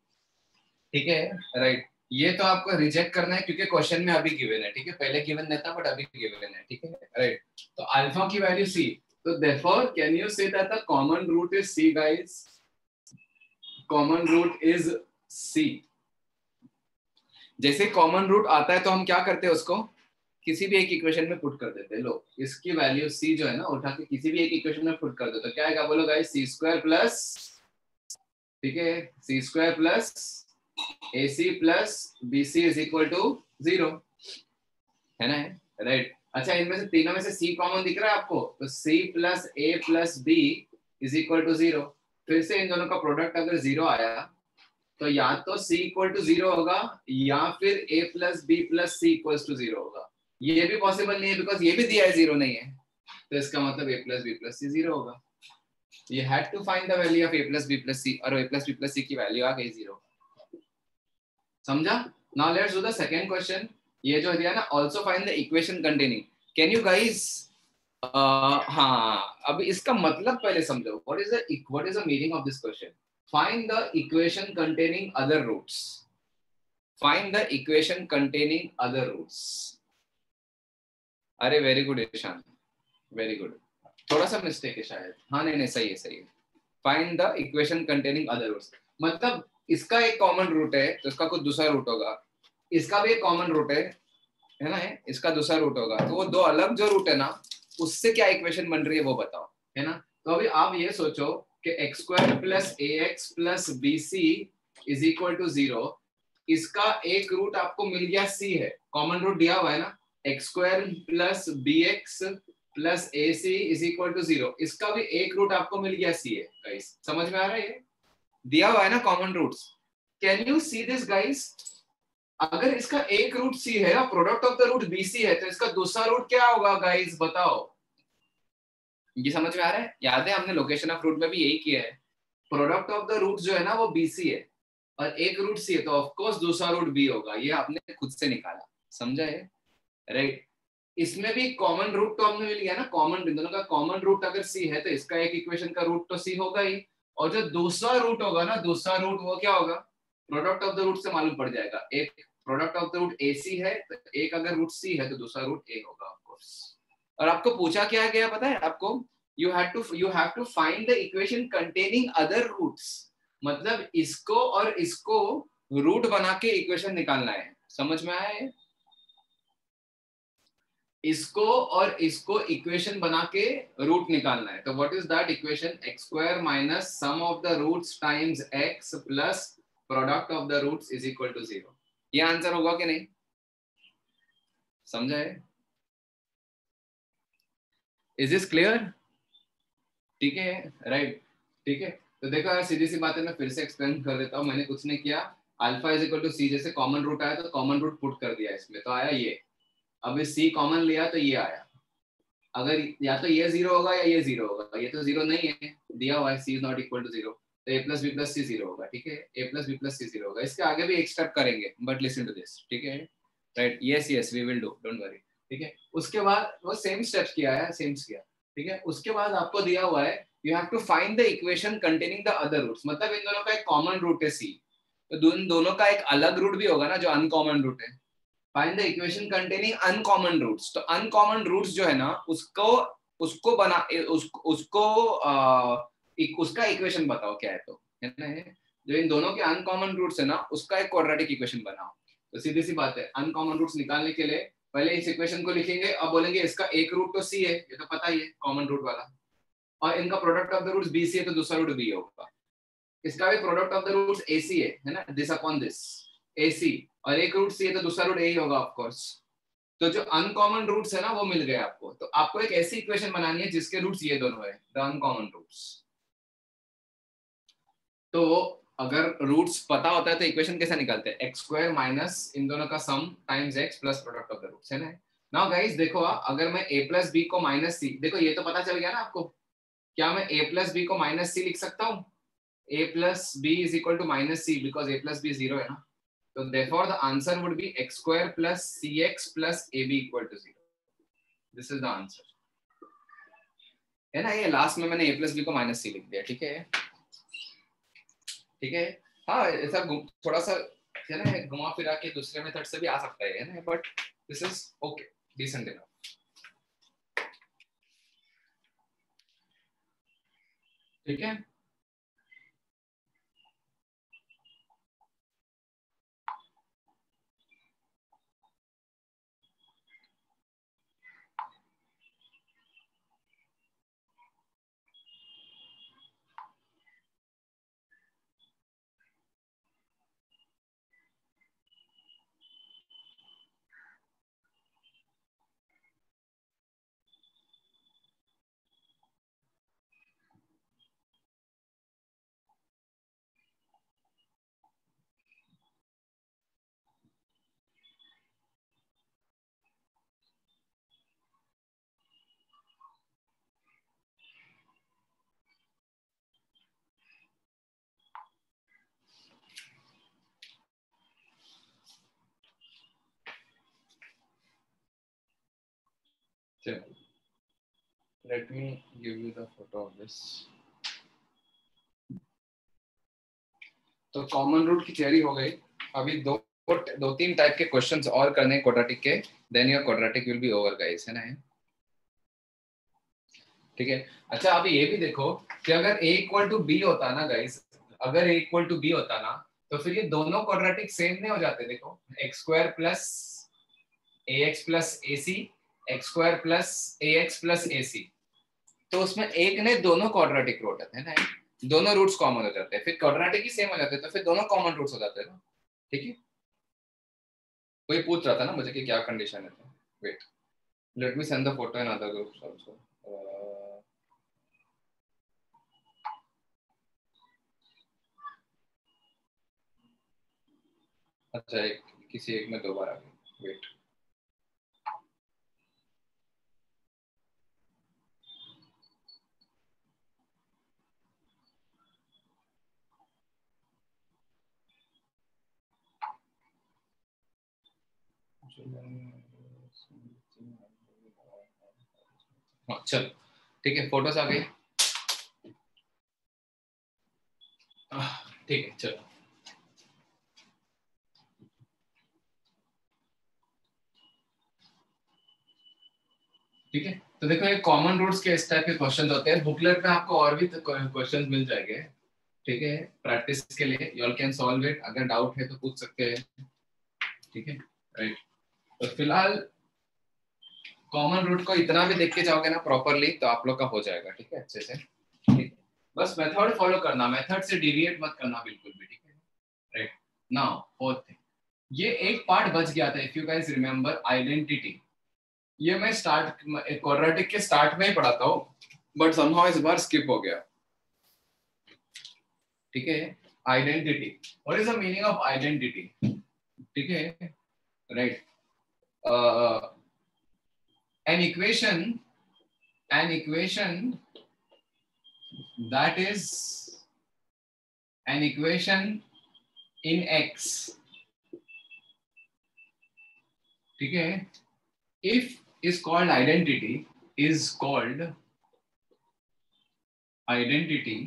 ठीक है राइट। ये तो आपको रिजेक्ट करना है क्योंकि क्वेश्चन में अभी गिवन है, ठीक है, पहले गिवन नहीं था बट अभी गिवन है, ठीक है राइट। तो अल्फा की वैल्यू c, तो therefore can you say that the common root is c guys, common root is c। जैसे कॉमन रूट आता है तो हम क्या करते हैं, उसको किसी भी एक इक्वेशन में पुट कर देते हैं। लो इसकी वैल्यू c जो है ना उठा के किसी भी एक इक्वेशन में पुट कर दो तो क्या आएगा, बोलो गाइस, c स्क्वायर प्लस, ठीक है, c square plus ac plus bc is equal to 0, है ना राइट। अच्छा इनमें से तीनों में से c कॉमन दिख रहा है आपको, तो c plus a plus b is equal to 0। फिर से इन दोनों का प्रोडक्ट अगर 0 आया तो या तो c इक्वल टू 0 होगा या फिर a plus b plus c equal to 0 होगा। ये भी पॉसिबल नहीं है बिकॉज ये भी दिया है 0 नहीं है, तो इसका मतलब a plus b plus c 0 होगा। You had to find the value of a plus b plus c, और a plus b plus c की वैल्यू आ गई 0, समझा। Now let's do the second question। ये जो दिया ना, also find the equation containing, can you guys हाँ अब इसका मतलब पहले समझो, what is the meaning of this question? Find the equation containing other roots, find the equation containing other roots। अरे very good Ishan, very good, थोड़ा सा mistake है शायद, हाँ नहीं सही है सही है। Find the equation containing other roots, मतलब इसका एक कॉमन रूट है तो इसका कुछ दूसरा रूट होगा, इसका भी एक कॉमन रूट है ना, इसका दूसरा रूट होगा, तो वो दो अलग जो रूट है ना उससे क्या इक्वेशन बन रही है वो बताओ, है ना। तो अभी आप ये सोचो कि x square plus a x plus b c is equal to 0, इसका एक रूट आपको मिल गया c है, कॉमन रूट दिया हुआ है ना, x square plus b x plus a c is equal to 0, इसका भी एक रूट आपको मिल गया c है गाइस, समझ में आ रहा है, ये दिया हुआ है ना common roots. Can you see this guys, अगर इसका एक रूट c है और product of the root bc है तो इसका दूसरा रूट क्या होगा गाइस बताओ, ये समझ में आ रहा है। याद है हमने लोकेशन ऑफ रूट में भी यही किया है, प्रोडक्ट ऑफ द रूट जो है ना वो bc है और एक रूट c है तो ऑफ कोर्स दूसरा रूट b होगा, ये आपने खुद से निकाला, समझा है राइट। इसमें भी कॉमन रूट तो हमने मिल गया ना, कॉमन दोनों का कॉमन रूट अगर c है तो इसका एक इक्वेशन का रूट तो c होगा ही, और जो दूसरा रूट होगा ना, दूसरा रूट वो क्या होगा, प्रोडक्ट ऑफ द रूट से मालूम पड़ जाएगा, एक product of the root ac है तो एक अगर रूट c है तो दूसरा रूट a होगा ऑफ कोर्स। और आपको पूछा क्या गया पता है आपको, you have to find the equation containing other roots, मतलब इसको और इसको रूट बना के इक्वेशन निकालना है, समझ में आया है, इसको और इसको इक्वेशन बना के रूट निकालना है। तो what is that equation, x square minus sum of the roots times x plus product of the roots is equal to 0। ये आंसर होगा कि नहीं, समझा है, इज दिस क्लियर, ठीक है राइट, ठीक है। तो देखो यार सीधी सी बात है, मैं फिर से एक्सप्लेन कर देता हूँ, मैंने कुछ नहीं किया, अल्फा इज इक्वल टू सी, जैसे कॉमन रूट आया तो कॉमन रूट पुट कर दिया इसमें तो आया ये, अब सी कॉमन लिया तो ये आया, अगर या तो ये 0 होगा या ये 0 होगा, ये तो 0 नहीं है दिया हुआ है, सी इज नॉट इक्वल टू 0, तो a प्लस बी प्लस सी 0 होगा, ठीक है, a प्लस बी प्लस सी 0 होगा। इसके आगे भी एक स्टेप करेंगे बट लिसन टू दिस, ठीक है right, yes yes we will do, don't worry, ठीक है। उसके बाद वो सेम स्टेप्स किया है, सेम किया, ठीक है। उसके बाद आपको दिया हुआ है you have to find the equation containing the other roots, मतलब इन दोनों का एक कॉमन रूट है c, तो इन दोनों का एक अलग रूट भी होगा ना जो अनकॉमन रूट है, find the equation containing uncommon roots. तो अनकॉमन रूट्स जो है ना उसको बना उसको उसका इक्वेशन बताओ क्या है, तो है ना, जो इन दोनों के अनकॉमन रूट्स है ना उसका एक क्वाड्रेटिक इक्वेशन बनाओ। तो सीधी सी बात है, अनकॉमन रूट्स निकालने के लिए पहले इस इक्वेशन को लिखेंगे, अब बोलेंगे इसका एक रूट तो c है, ये तो पता ही है कॉमन रूट वाला, और इनका product of the roots bc है तो दूसरा रूट b होगा, इसका भी product of the roots ac है ना, दिस अपॉन दिस ac, और एक रूट c है तो दूसरा रूट a ही होगा ऑफ कोर्स। तो जो अनकॉमन रूट्स है ना वो मिल गए आपको, तो आपको एक ऐसी इक्वेशन बनानी है जिसके रूट्स ये दोनों है, द अनकॉमन रूट्स। तो अगर रूट्स पता होता है तो इक्वेशन कैसे निकालते हैं, एक्स स्क्वायर माइनस इन दोनों का sum times x plus product of the roots, है ना। नाउ गाइस देखो, अगर मैं a प्लस बी को माइनस सी, देखो ये तो पता चल गया ना आपको, क्या मैं a प्लस बी को माइनस सी लिख सकता हूँ, a plus b is equal to minus c because a plus b 0 है ना, तो therefore the answer would be x square plus cx plus ab equal to 0। This is the answer, है ना। ये last में मैंने a प्लस बी को minus c लिख दिया, ठीक है, ठीक है। हाँ, ऐसा थोड़ा सा है ना, घुमा फिरा के दूसरे मेथड से भी आ सकता है ना, but this is okay, decent enough, ठीक है। Let me give you the photo of this. तो कॉमन रूट की थियरी हो गई। अभी दो तीन टाइप के क्वेश्चंस और करने क्वाड्रेटिक के, then your quadratic will be over guys, है ना, ठीक है। अच्छा, अभी ये भी देखो कि अगर a इक्वल टू बी होता ना गाइस, अगर a इक्वल टू बी होता ना, तो फिर ये दोनों क्वाड्रेटिक सेम नहीं हो जाते। देखो x square plus ax plus ac, x square plus ax plus ac, तो उसमें एक ने दोनों क्वाड्रेटिक रूट है ना, दोनों रूट्स कॉमन हो जाते हैं, फिर क्वाड्रेटिक ही सेम हो जाते हैं, तो फिर दोनों कॉमन रूट्स हो जाते हैं ना, ठीक है। कोई पूछ रहा था ना मुझे कि क्या कंडीशन है, तो wait, let me send the photo in other groups also. अच्छा, किसी एक में दो बार आ गई, वेट, हाँ चलो ठीक है, फोटोज आ गई, ठीक है चलो। ठीक है, तो देखो ये कॉमन रूट्स के इस टाइप के क्वेश्चंस होते हैं, बुकलेट में आपको और भी क्वेश्चंस मिल जाएंगे, ठीक है, प्रैक्टिस के लिए you all can solve it, अगर डाउट है तो पूछ सकते हैं, ठीक है, राइट। तो फिलहाल कॉमन रूट को इतना भी देख के जाओगे ना प्रॉपरली, तो आप लोग का हो जाएगा, ठीक है, अच्छे से, ठीक है। बस मेथड फॉलो करना, मेथड से डिविएट मत करना बिल्कुल भी, ठीक है, राइट। नाउ फोर्थ थिंग, ये एक पार्ट बच गया था, if you guys remember, identity. ये मैं स्टार्ट क्वाड्रेटिक के स्टार्ट में ही पढ़ाता हूँ, बट समहाउ इस बार स्किप हो गया, ठीक है। Identity, what is the meaning of identity, ठीक है, right. an equation that is an equation in x, ठीक है, if is called identity, is called identity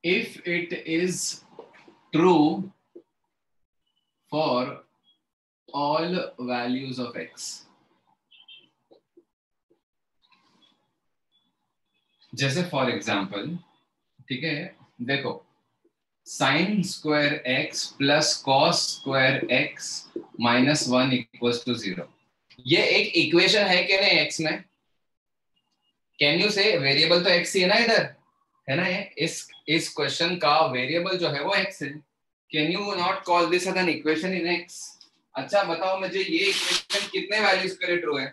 if it is true for all values of x। जैसे for example, ठीक है, देखो sine square x plus cos square x minus 1 equals to 0, ये एक equation है कि नहीं एक्स में? कैन यू से वेरिएबल तो एक्स ही है ना इधर, है ना, ये इस क्वेश्चन का वेरिएबल जो है वो एक्स है। Can you not call this an equation in x? अच्छा बताओ मुझे, ये इक्वेशन कितने वैल्यूज के लिए ट्रू है?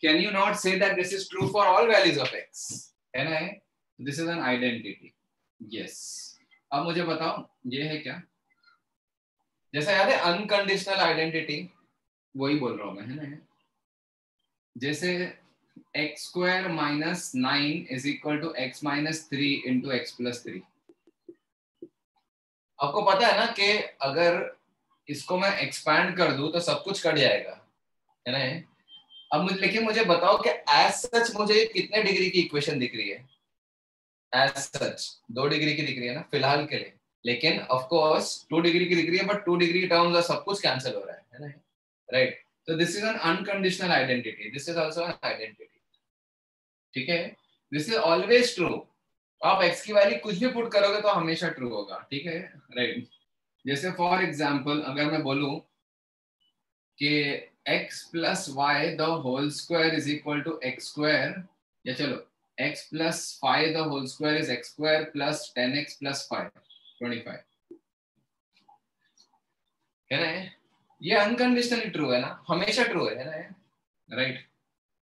Can you not say that this is true for all values of x, है ना, this is an identity, yes. अब मुझे बताओ ये है क्या? जैसा याद है अनकंडीशनल आइडेंटिटी, वही बोल रहा हूं मैं, है ना, जैसे x square minus 9 is equal to x minus 3 into x plus 3। आपको पता है ना कि अगर इसको मैं एक्सपैंड कर दूं तो सब कुछ कट जाएगा, है ना। अब मुझे लेकिन मुझे बताओ कि एज सच मुझे कितने डिग्री की इक्वेशन दिख रही है? एज सच 2 डिग्री की दिख रही है ना फिलहाल के लिए, लेकिन ऑफ कोर्स 2 डिग्री की दिख रही है, बट 2 डिग्री टर्म्स और सब कुछ कैंसिल हो रहा है ना, राइट। तो this is an unconditional identity, this is also an identity, ठीक है। This is always true. आप x की वैल्यू कुछ भी पुट करोगे तो हमेशा ट्रू होगा, ठीक है, राइट। जैसे फॉर एग्जांपल अगर मैं बोलूं कि x plus y the whole square is equal to x square, या चलो x plus 5 the whole square is x square plus 10x plus 5 25, है ना। ये अनकंडीशनली ट्रू है ना, हमेशा ट्रू है ना, राइट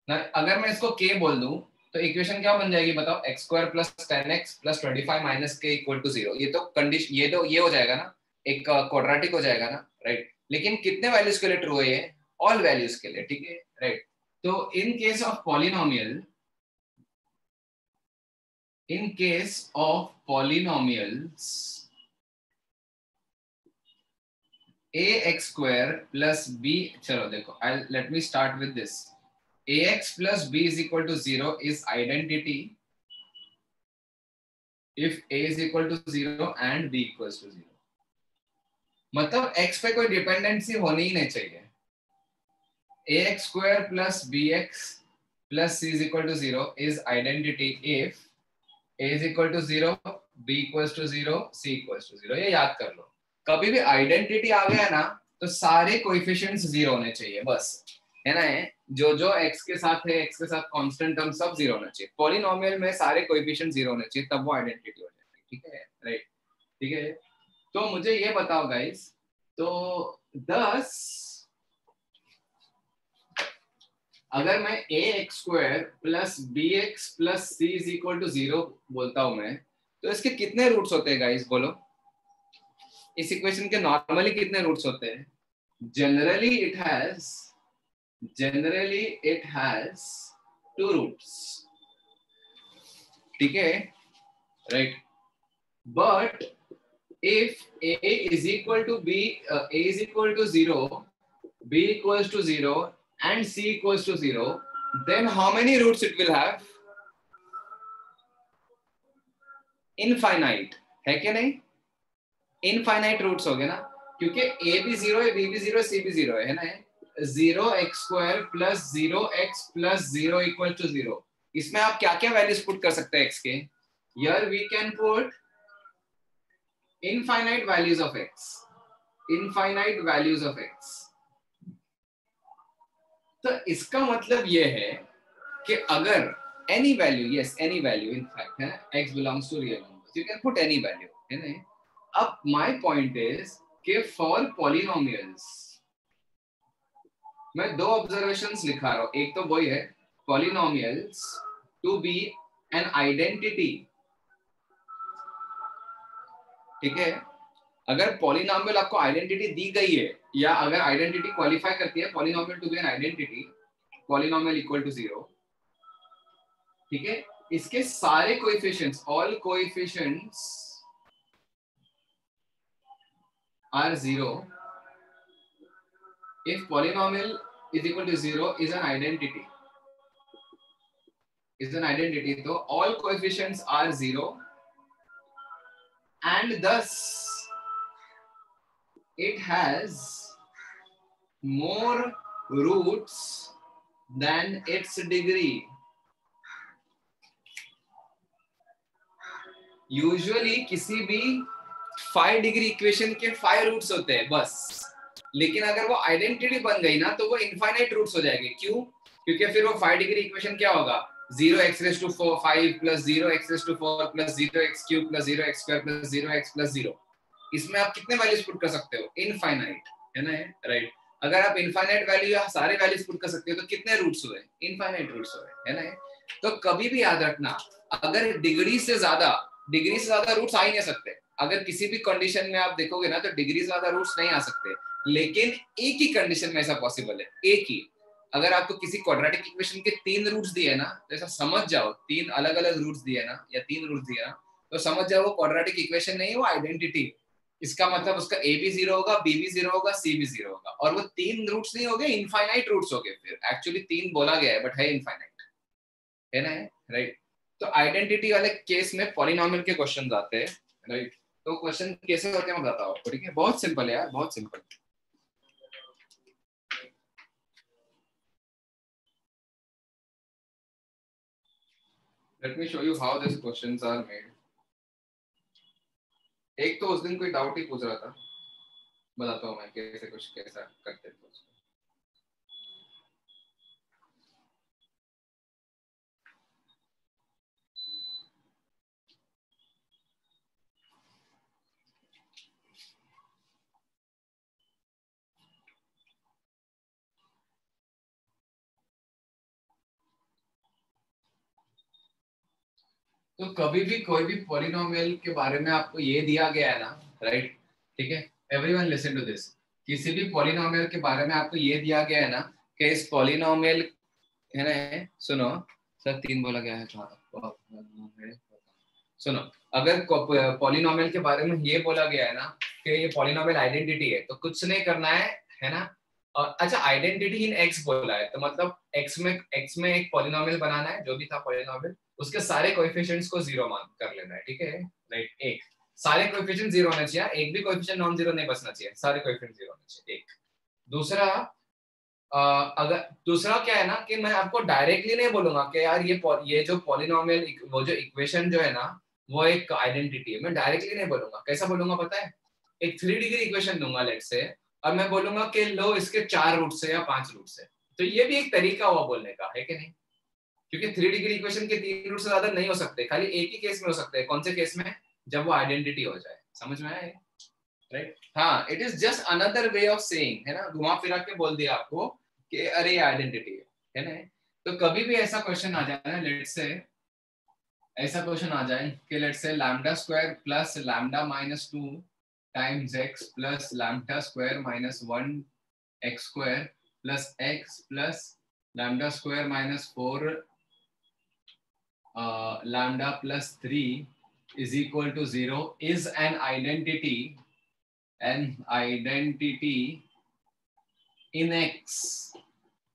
ना। अगर मैं इसको k बोल दूं तो इक्वेशन क्या बन जाएगी बताओ? X square plus 10x plus 25 minus के इक्वल टू 0। ये तो कंडीशन, ये तो ये हो जाएगा ना, एक क्वाड्रेटिक हो जाएगा ना, राइट। लेकिन कितने वैल्यूज के लिए ट्रू है ये? ऑल वैल्यूज के लिए, ठीक है, राइट। तो in case of polynomial, in case of polynomials ax square plus b, चलो देखो, let me start with this. ax plus b is equal to 0 is identity if a is equal to 0 and b equals to 0. मतलब x पे कोई dependency होनी ही नहीं चाहिए। ax square plus bx plus c is equal to 0 is identity if a is equal to 0, b equals to 0, c equals to 0। ये याद कर लो, कभी भी आइडेंटिटी आ गया ना तो सारे कोएफिशिएंट्स 0 होने चाहिए बस, है ना। जो जो x के साथ है, x के साथ कांस्टेंट टर्म सब 0 होना चाहिए। पॉलिनोमियल में सारे कोएफिशिएंट 0 होने चाहिए, तब वो आइडेंटिटी हो जाएगी, ठीक है, राइट, ठीक है। तो मुझे ये बताओ गाइस, तो 10 अगर मैं ax square plus bx plus c is equal to 0 बोलता हूं मैं, तो इसके कितने रूट्स होते हैं गाइस बोलो? इस इक्वेशन के नॉर्मली कितने रूट्स होते हैं? जनरली इट हैज 2 रूट्स, ठीक है, right. But if a is equal to b, a is equal to 0, b equals to 0 and c equals to 0, then how many roots it will have? Infinite, है कि नहीं? Infinite roots हो गए ना, क्योंकि a भी 0 है, b भी 0 है, c भी 0 है ना। 0x square plus 0x plus 0 equal to 0। इसमें आप क्या क्या वैल्यूज पुट कर सकते हैं x के? Here we can put infinite values of x, infinite values of x। तो इसका मतलब ये है कि अगर any value, yes any value in fact है, x belongs to real numbers, you can put any value, है ना। अब my point is कि for polynomials मैं 2 observations लिखा रहा हूं, एक तो वही है polynomials to be an identity, ठीक है। अगर पॉलिनोमियल आपको आइडेंटिटी दी गई है, या अगर आइडेंटिटी क्वालिफाई करती है polynomial to be an identity, polynomial equal to 0, ठीक है, इसके सारे coefficients, all coefficients are 0, if polynomial is equal to 0 is an identity, तो all coefficients are 0 and thus it has more roots than its degree। Usually किसी भी 5 degree equation के 5 roots होते हैं बस, लेकिन अगर वो आइडेंटिटी बन गई ना तो वो इनफाइनाइट रूट्स हो जाएंगे। क्यों? क्योंकि फिर वो 5 डिग्री इक्वेशन क्या होगा? 0x⁵5 plus 0x⁴ plus 0x³ plus 0x² plus 0x plus 0। इसमें आप कितने वैल्यूज पुट कर सकते हो? इनफाइनाइट, है ना, राइट। अगर आप इनफाइनाइट वैल्यू या सारे वैल्यूज पुट कर सकते हो तो कितने रूट्स हुए? इनफाइनाइट रूट्स हुए, है ना। तो कभी भी याद रखना, अगर डिग्री से ज्यादा रूट्स आ ही नहीं सकते। अगर किसी भी कंडीशन में आप देखोगे ना तो डिग्री से ज्यादा रूट्स नहीं आ सकते, लेकिन एक ही कंडीशन में ऐसा पॉसिबल है, एक ही। अगर आपको किसी क्वाड्रेटिक इक्वेशन के 3 रूट्स दिए ना तो ऐसा समझ जाओ, 3 अलग अलग रूट्स दिए ना, या 3 रूट्स दिए ना, तो समझ जाओ वो क्वाड्रेटिक इक्वेशन नहीं है, वो आइडेंटिटी। इसका मतलब उसका ए भी 0 होगा, बी भी 0 होगा, सी भी 0 होगा, और वो 3 रूट्स नहीं हो गए, इनफाइनाइट रूट्स हो गए। फिर एक्चुअली 3 बोला गया है बट है इनफाइनाइट, है ना, राइट। तो आइडेंटिटी वाले केस में पॉलिनोमियल के क्वेश्चंस आते हैं, राइट। तो क्वेश्चन कैसे होते हैं मैं बताता हूँ आपको, ठीक है, बहुत सिंपल है यार, बहुत simple. Let me show you how this questions are made. एक तो उस दिन कोई डाउट ही पूछ रहा था, बताता हूँ मैं कैसे कुछ कैसा करते थे उसको। तो कभी भी कोई भी पॉलिनोमियल के बारे में आपको ये दिया गया है ना, राइट, ठीक है, एवरीवन लिसन टू दिस। किसी भी पॉलिनोमियल के बारे में आपको ये दिया गया है ना कि इस पॉलिनोमियल, है ना, सुनो सर 3 बोला गया है कहाँ, सुनो, अगर पॉलिनोमियल के बारे में ये बोला गया है ना कि ये पॉलिनोमियल आइडेंटिटी है, तो कुछ नहीं करना है ना। और अच्छा, आइडेंटिटी इन एक्स बोला है, तो मतलब एक्स में एक पॉलिनोमियल बनाना है, जो भी था पॉलिनोमियल, उसके सारे कोएफिशिएंट्स को 0 मान कर लेना है, ठीक है, राइट। एक सारे कोएफिशिएंट 0 होने चाहिए, एक भी कोएफिशिएंट नॉन जीरो नहीं बचना चाहिए, सारे कोएफिशिएंट 0 होने चाहिए, एक। दूसरा, अगर दूसरा क्या है ना कि मैं आपको डायरेक्टली नहीं बोलूंगा कि यार ये जो पॉलिनोमियल, वो जो इक्वेशन जो है ना, वो एक आइडेंटिटी है, मैं डायरेक्टली नहीं बोलूंगा। कैसा बोलूंगा पता है? एक 3 डिग्री इक्वेशन दूंगा लेट से, और मैं बोलूंगा कि लो इसके 4 रूट से या 5 रूट से। तो ये भी एक तरीका हुआ बोलने का, है कि नहीं? क्योंकि 3 डिग्री इक्वेशन के 3 रूट से ज्यादा नहीं हो सकते, खाली एक ही केस में हो सकते हैं। कौन से केस में? जब वो आइडेंटिटी हो जाए। समझ में आया? राइट, हाँ, it is just another way of saying, है ना, घुमा फिरा के बोल दिया आपको कि अरे ये आइडेंटिटी है ना। तो कभी भी ऐसा क्वेश्चन आ जाए ना, लेट से ऐसा क्वेश्चन आ जाए कि लेट से lambda square plus lambda minus 2 times x plus lambda square minus 1 x square plus x plus lambda square minus 4 lambda plus 3 is equal to 0 is an identity in x।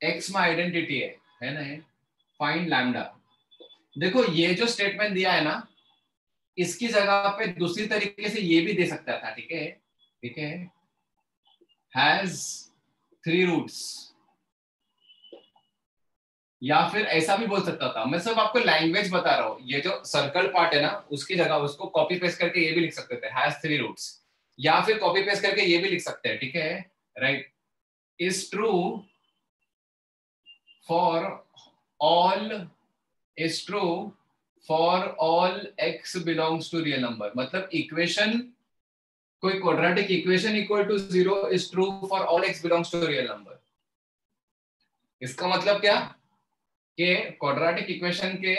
x में identity है ना, find lambda. देखो ये जो statement दिया है ना, इसकी जगह पे दूसरी तरीके से ये भी दे सकता था, ठीक है, ठीक है, हैज 3 रूट्स, या फिर ऐसा भी बोल सकता था। मैं सब आपको लैंग्वेज बता रहा हूँ, ये जो सर्कल पार्ट है ना, उसकी जगह उसको कॉपी पेस्ट करके ये भी लिख सकते थे, हैज 3 रूट्स, या फिर कॉपी पेस्ट करके ये भी लिख सकते हैं, ठीक है, right. Is true for all, is true for all x belongs to real number. मतलब इक्वेशन, कोई quadratic equation equal to 0 is true for all x belongs to real number. इसका मतलब क्या कि क्वाड्रेटिक इक्वेशन के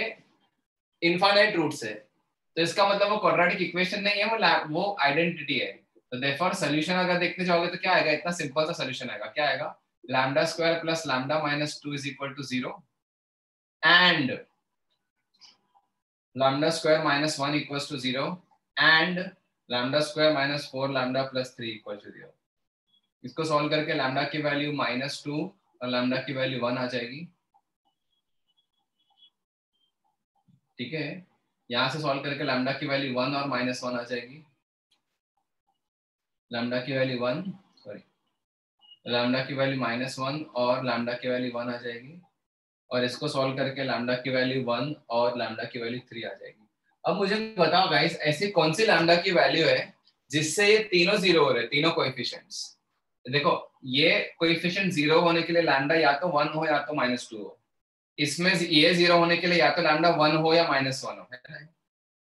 इनफाइनाइट रूट्स है, तो इसका मतलब वो क्वाड्रेटिक इक्वेशन नहीं है, वो आइडेंटिटी है। तो देयरफॉर सॉल्यूशन अगर देखते जाओगे तो क्या आएगा? इतना सिंपल सा सॉल्यूशन आएगा। क्या आएगा? Lambda square plus lambda minus 2 is equal to 0 and lambda square minus 1 equals to 0 and lambda square minus 4 lambda plus 3 equals to 0। इसको सॉल्व करके लैम्डा की वैल्यू -2 और लैम्डा की वैल्यू 1 आ जाएगी, ठीक है। यहां से सॉल्व करके लैम्डा की वैल्यू 1 और -1 आ जाएगी, लैम्डा की वैल्यू 1, सॉरी, लैम्डा की वैल्यू -1 और लैम्डा की वैल्यू 1 आ जाएगी, और इसको सॉल्व करके लैम्डा की वैल्यू 1 और लैम्डा की वैल्यू 3 आ जाएगी। अब मुझे बताओ गाइस, ऐसी कौन सी लैम्डा की वैल्यू है जिससे ये तीनों 0 हो रहे, तीनों कोएफिशिएंट्स? देखो ये कोएफिशिएंट 0 होने के लिए लैम्डा या तो 1 हो या तो -2 हो। इसमें ये 0 होने के लिए या तो लैम्डा 1 हो या -1 हो,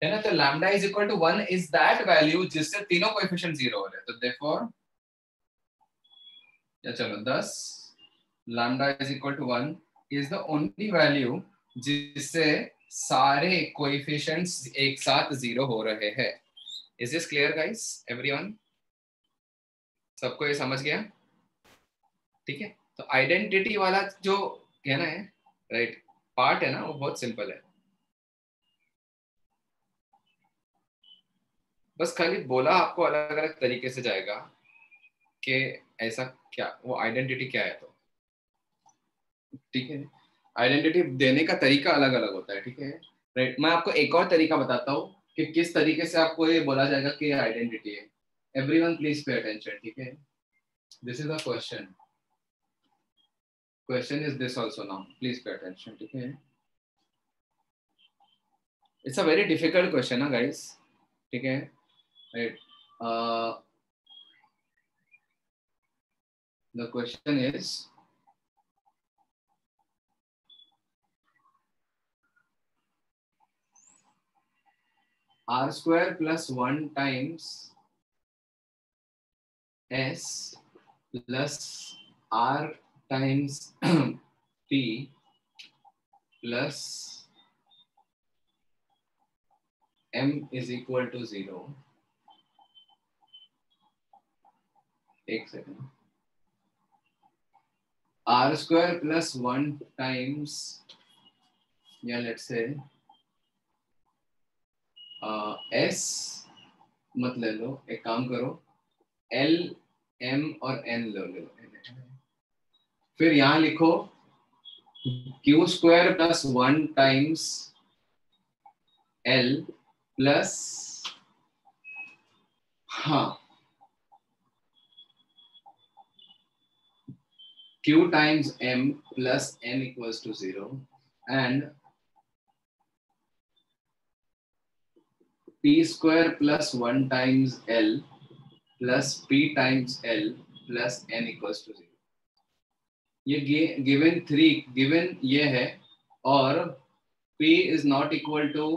है ना। तो lambda is equal to 1 is that value जिससे तीनों कोएफिशिएंट 0 हो रहे। तो देयरफॉर या चलो 10 lambda is equal to 1 is the only value जिससे सारे कोएफिशिएंट्स एक साथ 0 हो रहे हैं। Is this clear guys, everyone? सबको ये समझ गया? ठीक है। तो आइडेंटिटी वाला जो कहना है, राइट, पार्ट है ना, वो बहुत सिंपल है। बस खाली बोला आपको अलग अलग तरीके से जाएगा कि ऐसा क्या, वो आइडेंटिटी क्या है, तो ठीक है। आइडेंटिटी देने का तरीका अलग अलग होता है, ठीक है राइट। मैं आपको एक और तरीका बताता हूँ कि किस तरीके से आपको ये बोला जाएगा कि आइडेंटिटी है। एवरीवन प्लीज पे अटेंशन, ठीक है। This is a question is this also now, please pay attention, ठीक है। It's a very difficult question ना गाइस, ठीक है right. The question is r square plus 1 times s plus r times p plus m is equal to 0. एक second. r square plus 1 times, या let's say s मत ले लो, एक काम करो, l m और n ले लो। फिर यहाँ लिखो q square plus 1 times l plus, हाँ, q times m plus n equals to 0 and p square plus 1 times l plus p times l plus n equals to 0। ये गिवन 3 गिवन ये है, और p is not equal to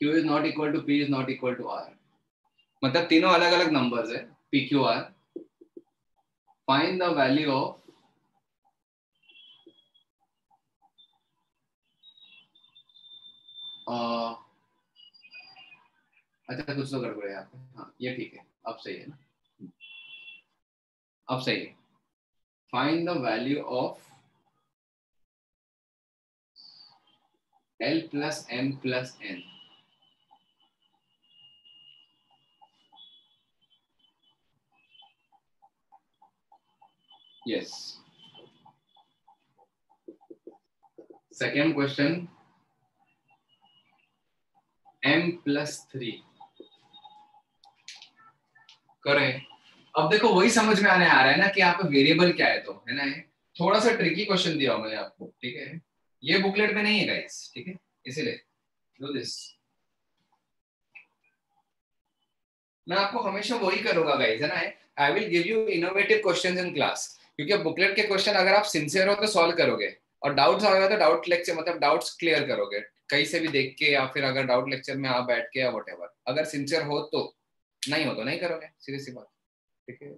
q is not equal to p is not equal to r, मतलब तीनों अलग अलग numbers है p q r। Find the value of अच्छा कुछ तो गड़बड़ है यहाँ पे, हाँ ये ठीक है, अब सही है ना, अब सही है। Find the value of l plus m plus n। Yes, second question, m plus 3 करें। अब देखो वही समझ में आने आ रहा है ना कि यहाँ पे वेरिएबल क्या है, तो है ना, ये थोड़ा सा ट्रिकी क्वेश्चन दिया मैंने आपको, ठीक है। ये बुकलेट में नहीं है गाइस, ठीक है, इसीलिए डू दिस। मैं आपको हमेशा वही करूंगा गाइस, है ना, I will give you innovative questions in class, क्योंकि बुकलेट के क्वेश्चन अगर आप सिंसियर हो तो सॉल्व करोगे, और डाउट्स आएगा तो डाउट लेक्चर मतलब डाउट्स क्लियर करोगे कहीं से भी देख के, या फिर अगर डाउट लेक्चर में आप बैठ के या व्हाटएवर। अगर सिंसियर हो तो, नहीं हो तो नहीं करोगे, सीधी सी बात, ठीक है।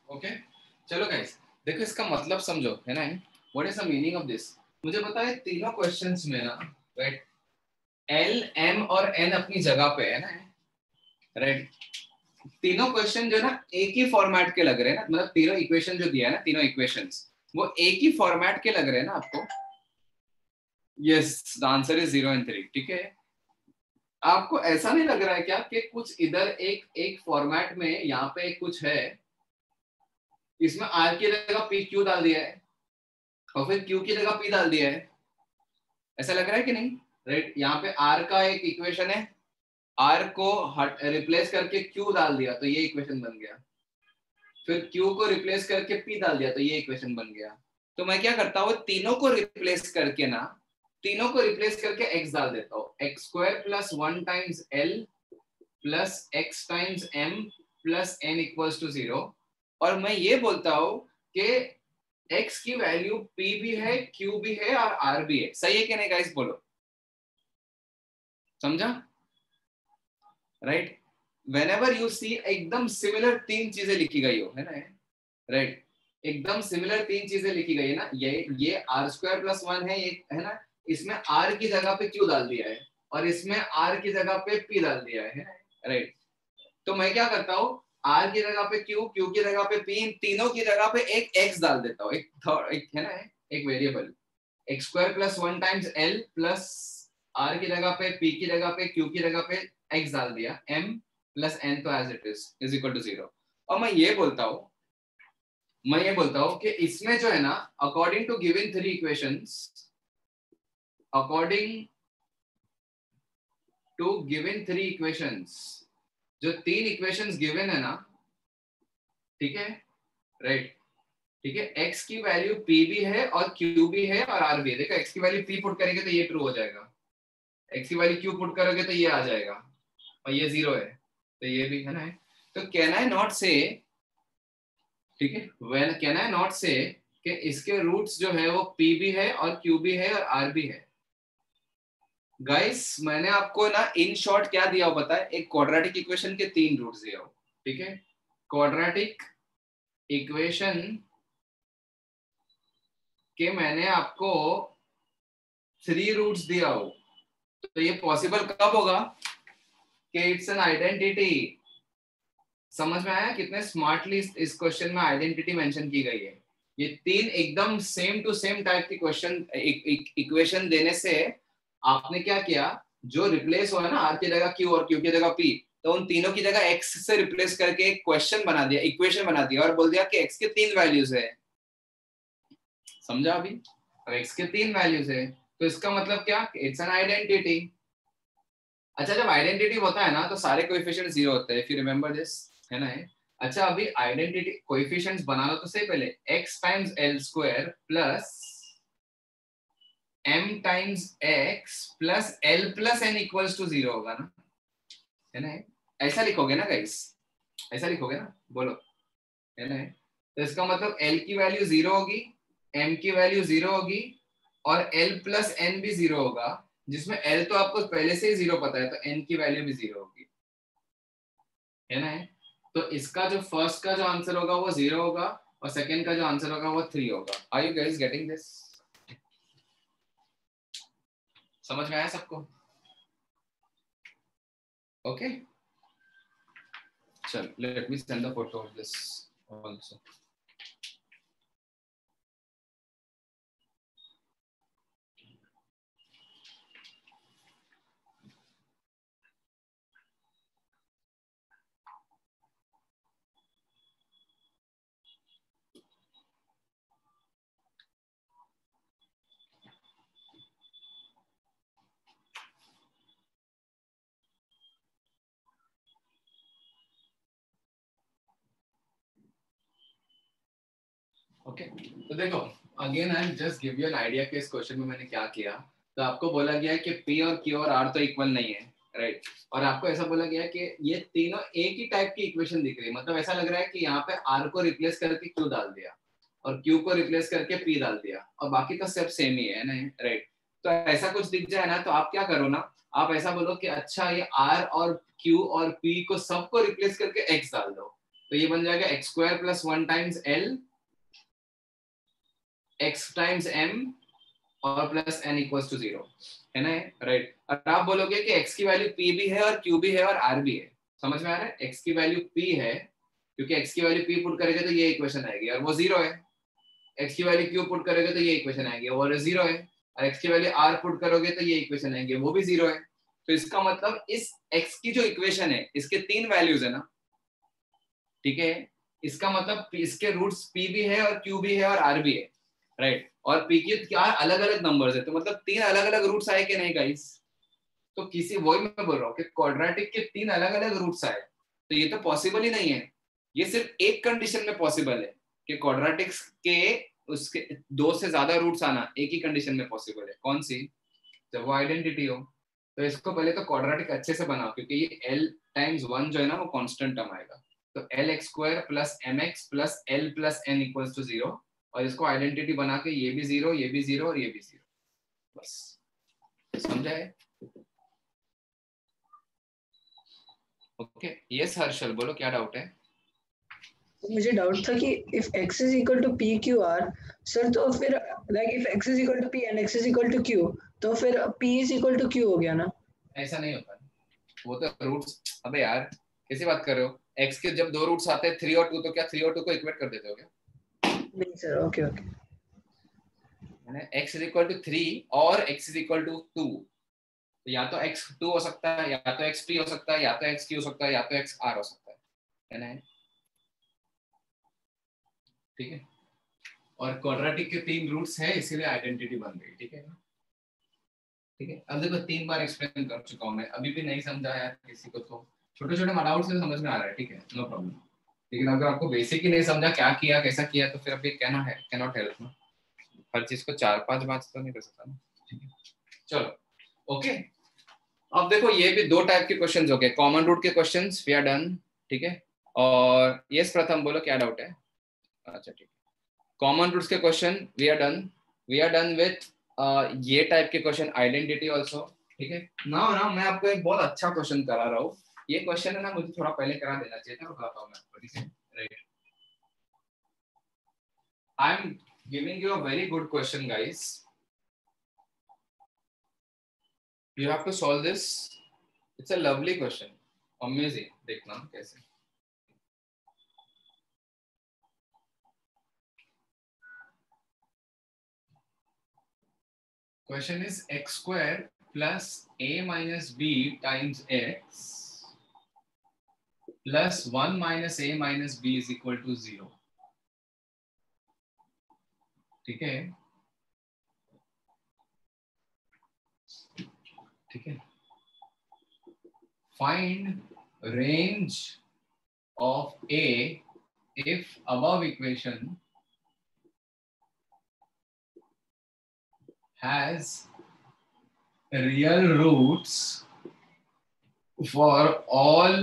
ओके चलो गाइस, देखो इसका मतलब समझो, है ना? What is the meaning of this? मुझे पता है तीनों क्वेश्चंस में ना, राइट, एल एम और एन अपनी जगह पे है ना, राइट? तीनों क्वेश्चन जो ना एक ही फॉर्मेट के लग रहे हैं ना, मतलब तीनों इक्वेशन जो दिया है ना, तीनों इक्वेशंस वो एक ही फॉर्मेट के लग रहे हैं ना आपको? Yes, the answer is 0 and 3, ठीक है? आपको ऐसा नहीं लग रहा है क्या कि कुछ इधर एक एक फॉर्मेट में यहाँ पे कुछ है, इसमें आर की जगह पी क्यू डाल दिया है और फिर क्यू की जगह पी डाल दिया है? ऐसा लग रहा है कि नहीं? राइट, यहाँ पे आर का एक इक्वेशन है, आर को रिप्लेस करके क्यू डाल दिया तो ये इक्वेशन बन गया, फिर क्यू को रिप्लेस करके पी डाल दिया तो ये इक्वेशन बन गया। तो मैं क्या करता हूँ, तीनों को रिप्लेस करके ना, तीनों को रिप्लेस करके एक्स डाल देता हूँ, x square plus 1 times l plus x times m plus n equals to 0, और मैं ये बोलता हूँ कि x की वैल्यू p भी है, q भी है और r भी है। सही है कि नहीं गाइस, बोलो? समझा? राइट, व्हेनेवर यू सी एकदम सिमिलर तीन चीजें लिखी गई हो, है ना? राइट, एकदम सिमिलर तीन चीजें लिखी गई है ना, ये आर स्क्वायर प्लस 1 है, ये है ना, इसमें r की जगह पे q डाल दिया है और इसमें r की जगह पे p डाल दिया है, राइट? तो मैं क्या करता हूँ, r की जगह पे q, q की जगह पे p, इन तीनों की जगह पे एक x डाल देता हूँ, एक है ना, एक variable, x square plus 1 times l plus r की जगह पे p की जगह पे q की जगह पे x डाल दिया, m प्लस n तो as it is equal to 0। और मैं ये बोलता हूँ कि इसमें जो है ना, according to given three equations, according to given three equations, जो तीन इक्वेशंस गिवन है ना, ठीक है, राइट, ठीक है, x की वैल्यू p भी है और q भी है और r भी है। देखो x की वैल्यू p पुट करेंगे तो ये ट्रू हो जाएगा, x की वैल्यू q पुट करोगे तो ये आ जाएगा, और ये 0 है तो ये भी है ना। तो कैन आई नॉट से, ठीक है, व्हेन कैन आई नॉट से कि इसके रूट्स जो है वो p भी है और q भी है और r भी है? गाइस मैंने आपको ना इन शॉर्ट क्या दिया हो पता है? एक क्वाड्रेटिक इक्वेशन के तीन रूट्स दिया हो, ठीक है? क्वाड्रेटिक इक्वेशन के मैंने आपको 3 रूट्स दिया हो, तो ये पॉसिबल कब होगा कि इट्स एन आइडेंटिटी? समझ में आया कितने स्मार्टली इस क्वेश्चन में आइडेंटिटी मेंशन की गई है? ये तीन एकदम सेम टू सेम टाइप की क्वेश्चन इक्वेशन देने से आपने क्या किया, जो रिप्लेस हुआ ना आर की जगह क्यू और क्यू की जगह पी, तो उन तीनों की जगह एक्स से रिप्लेस करके एक क्वेश्चन बना दिया, इक्वेशन बना दिया और बोल दिया कि एक्स के 3 वैल्यूज है। समझा अभी? अब एक्स के 3 वैल्यूज है तो इसका मतलब क्या, इट्स एन आइडेंटिटी। अच्छा, जब आइडेंटिटी होता है ना तो सारे कोएफिशिएंट 0 होते हैं, इफ यू रिमेंबर दिस, है ना? अच्छा, अभी आइडेंटिटी कोएफिशिएंट्स बना लो तो सही, पहले x times l square plus m times x plus l plus n equals to 0 होगा ना, है ना? ऐसा लिखोगे ना गाइस, ऐसा लिखोगे ना, बोलो, है ना? तो इसका मतलब l की वैल्यू 0 होगी, m की वैल्यू 0 होगी और l प्लस n भी 0 होगा, जिसमें l तो आपको पहले से ही 0 पता है तो n की वैल्यू भी 0 होगी, है ना? तो इसका जो फर्स्ट का जो आंसर होगा वो 0 होगा और सेकंड का जो आंसर होगा वो 3 होगा। Are you guys getting this? समझ में आया सबको? ओके, चल let me send the photo of this also. Okay, तो देखो again I just give you an idea कि इस क्वेश्चन में मैंने क्या किया। तो आपको बोला गया है कि P और Q और R तो इक्वल नहीं है, राइट? और आपको ऐसा बोला गया है कि ये तीनों एक ही टाइप की इक्वेशन दिख रही है, मतलब ऐसा लग रहा है कि यहाँ पे R को रिप्लेस करके Q डाल दिया और Q को रिप्लेस करके P डाल दिया और बाकी तो सब सेम ही है ना, राइट? तो ऐसा कुछ दिख जाए ना तो आप क्या करो ना, आप ऐसा बोलो कि अच्छा ये R और Q और P को सबको रिप्लेस करके X डाल दो, तो ये बन जाएगा x square plus 1 times l x times m और प्लस एन इक्वल्स टू 0, है ना, राइट। और आप बोलोगे कि x की वैल्यू p भी है और q भी है और r भी है, समझ में आ रहा है? x की वैल्यू p है क्योंकि x की वैल्यू p पुट करेंगे तो ये इक्वेशन आएगी और वो 0 है, x की वैल्यू q पुट करोगे तो ये इक्वेशन आएगी और 0 है, और x की वैल्यू r पुट करोगे तो ये इक्वेशन आएंगे, वो भी 0 है। तो इसका मतलब इस x की जो इक्वेशन है इसके 3 वैल्यूज है ना, ठीक है। इसका मतलब इसके रूट्स p भी है और q भी है और r भी है, राइट। और p की क्या अलग अलग नंबर्स है, तो मतलब 3 अलग अलग रूट्स आए कि नहीं गाइस? तो किसी, वही मैं बोल रहा हूँ कि क्वाड्रेटिक के 3 अलग अलग रूट्स आए, तो ये तो पॉसिबल ही नहीं है। ये सिर्फ एक कंडीशन में पॉसिबल है कि क्वाड्रेटिक्स के उसके 2 से ज्यादा रूट्स आना एक ही कंडीशन में पॉसिबल है। कौन सी? जब वो आइडेंटिटी हो। तो इसको पहले तो क्वाड्रेटिक अच्छे से बनाओ, क्योंकि ये l टाइम्स 1 जो है ना वो कांस्टेंट टर्म आएगा। तो l x square plus m x plus l plus n equals to 0, और इसको आइडेंटिटी बना के ये भी 0, ये भी 0 और ये भी 0, बस। समझा है? ओके, यस हर्षल, बोलो क्या डाउट है? मुझे डाउट था कि if x is equal to p q r sir, तो फिर like if x is equal to p and x is equal to q, तो फिर p is equal to q हो गया ना? ऐसा नहीं होता, वो तो रूट्स, अबे यार कैसी बात कर रहे हो? x के जब 2 रूट्स आते हैं 3 और 2, तो क्या 3 और 2 को इक्वेट कर देते हो क्या? नहीं sir, okay okay. x is equal to 3 और x इज इक्वल टू 2, तो या तो x 2 हो सकता है, या तो x p हो सकता है, या तो x q हो सकता है, या तो x r हो सकता है ना? ठीक है। और क्वाड्रेटिक के 3 रूट्स हैं, इसीलिए आइडेंटिटी बन गई, ठीक है। ठीक है, अब देखो 3 बार एक्सप्लेन कर चुका हूं मैं, अभी भी नहीं समझा यार किसी को, तो छोटे छोटे डाउट से समझ में आ रहा है, ठीक है, नो प्रॉब्लम। लेकिन अगर आपको बेसिक ही नहीं समझा क्या किया कैसा किया, तो फिर अभी कहना है कैनॉट हेल्प ना, हर चीज को 4-5 बार तो नहीं कर सकता ना, ठीक है। चलो ओके, अब देखो ये भी 2 टाइप के क्वेश्चंस हो गए, कॉमन रूट के क्वेश्चंस, वी आर डन, ठीक है। और यस प्रथम, बोलो क्या डाउट है? अच्छा ठीक है, कॉमन रूट्स के question we are done, we are done with ये टाइप के क्वेश्चन, आइडेंटिटी आल्सो, ठीक है। नाउ ना मैं आपको एक बहुत अच्छा क्वेश्चन करा रहा हूँ, ये क्वेश्चन है ना मुझे थोड़ा पहले करा देना चाहिए था, बताता हूँ मैं आपको, ठीक है, right. I am giving you a very good question guys, you have to solve this, it's a lovely question, amazing, देखना कैसे। Question is x square plus a minus b times x plus 1 minus a minus b is equal to 0. ठीक है, ठीक है। Find range of a if above equation has real roots for all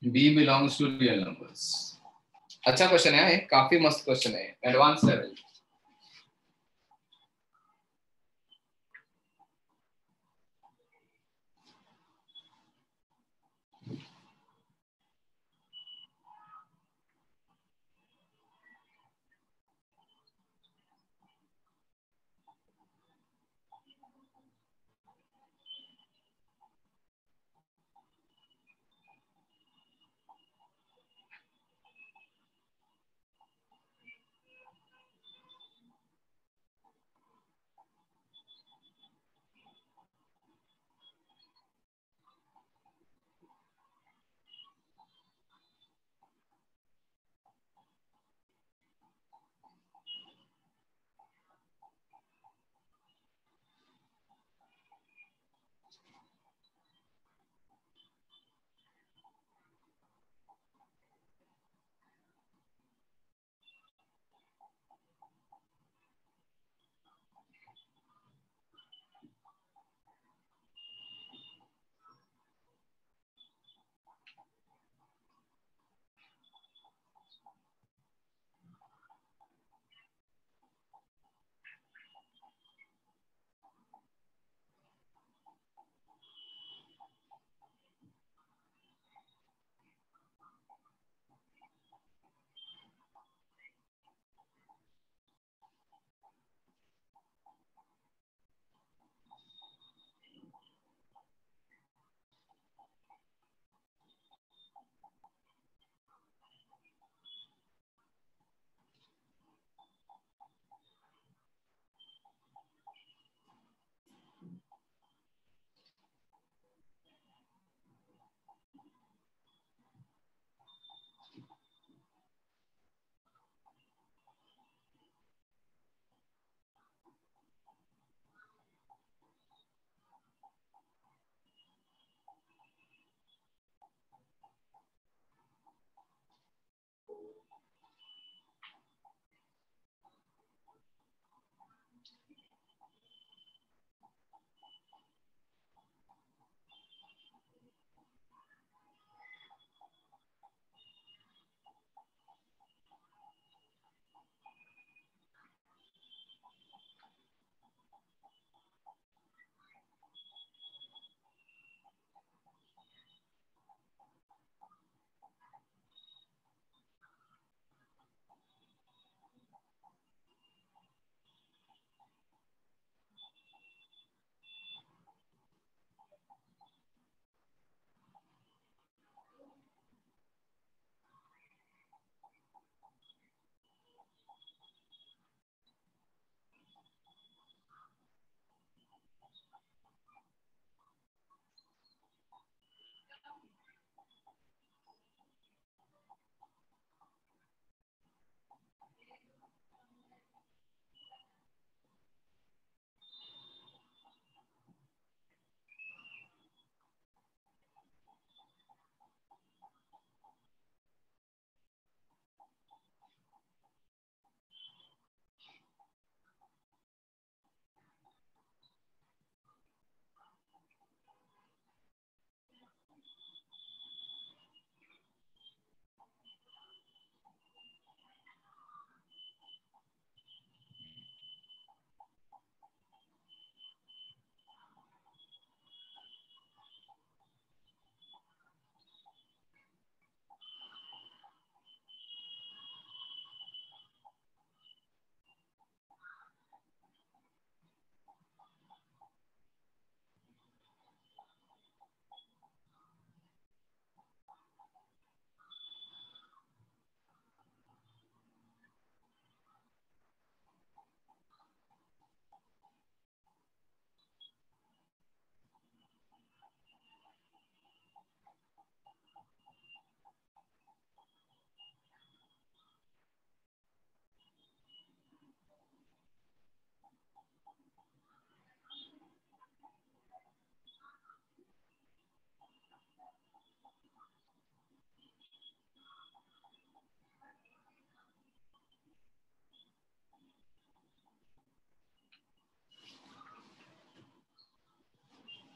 b belongs to real numbers. अच्छा question है, काफी मस्त question है, advance level.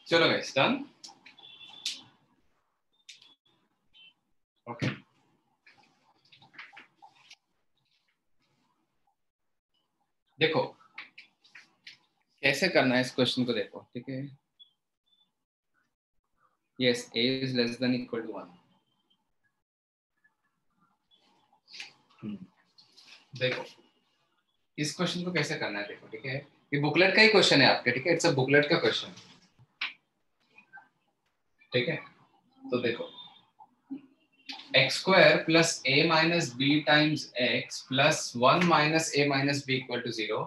चलो गाइस, डन। ओके, देखो कैसे करना है इस क्वेश्चन को, देखो ठीक है। Yes, a is less than equal to 1। देखो इस क्वेश्चन को कैसे करना है, देखो ठीक है। ये बुकलेट का ही क्वेश्चन है आपके, ठीक है। इट्स अ बुकलेट का क्वेश्चन, ठीक है। तो देखो x square plus a minus b times x plus 1 minus a minus b equal to 0।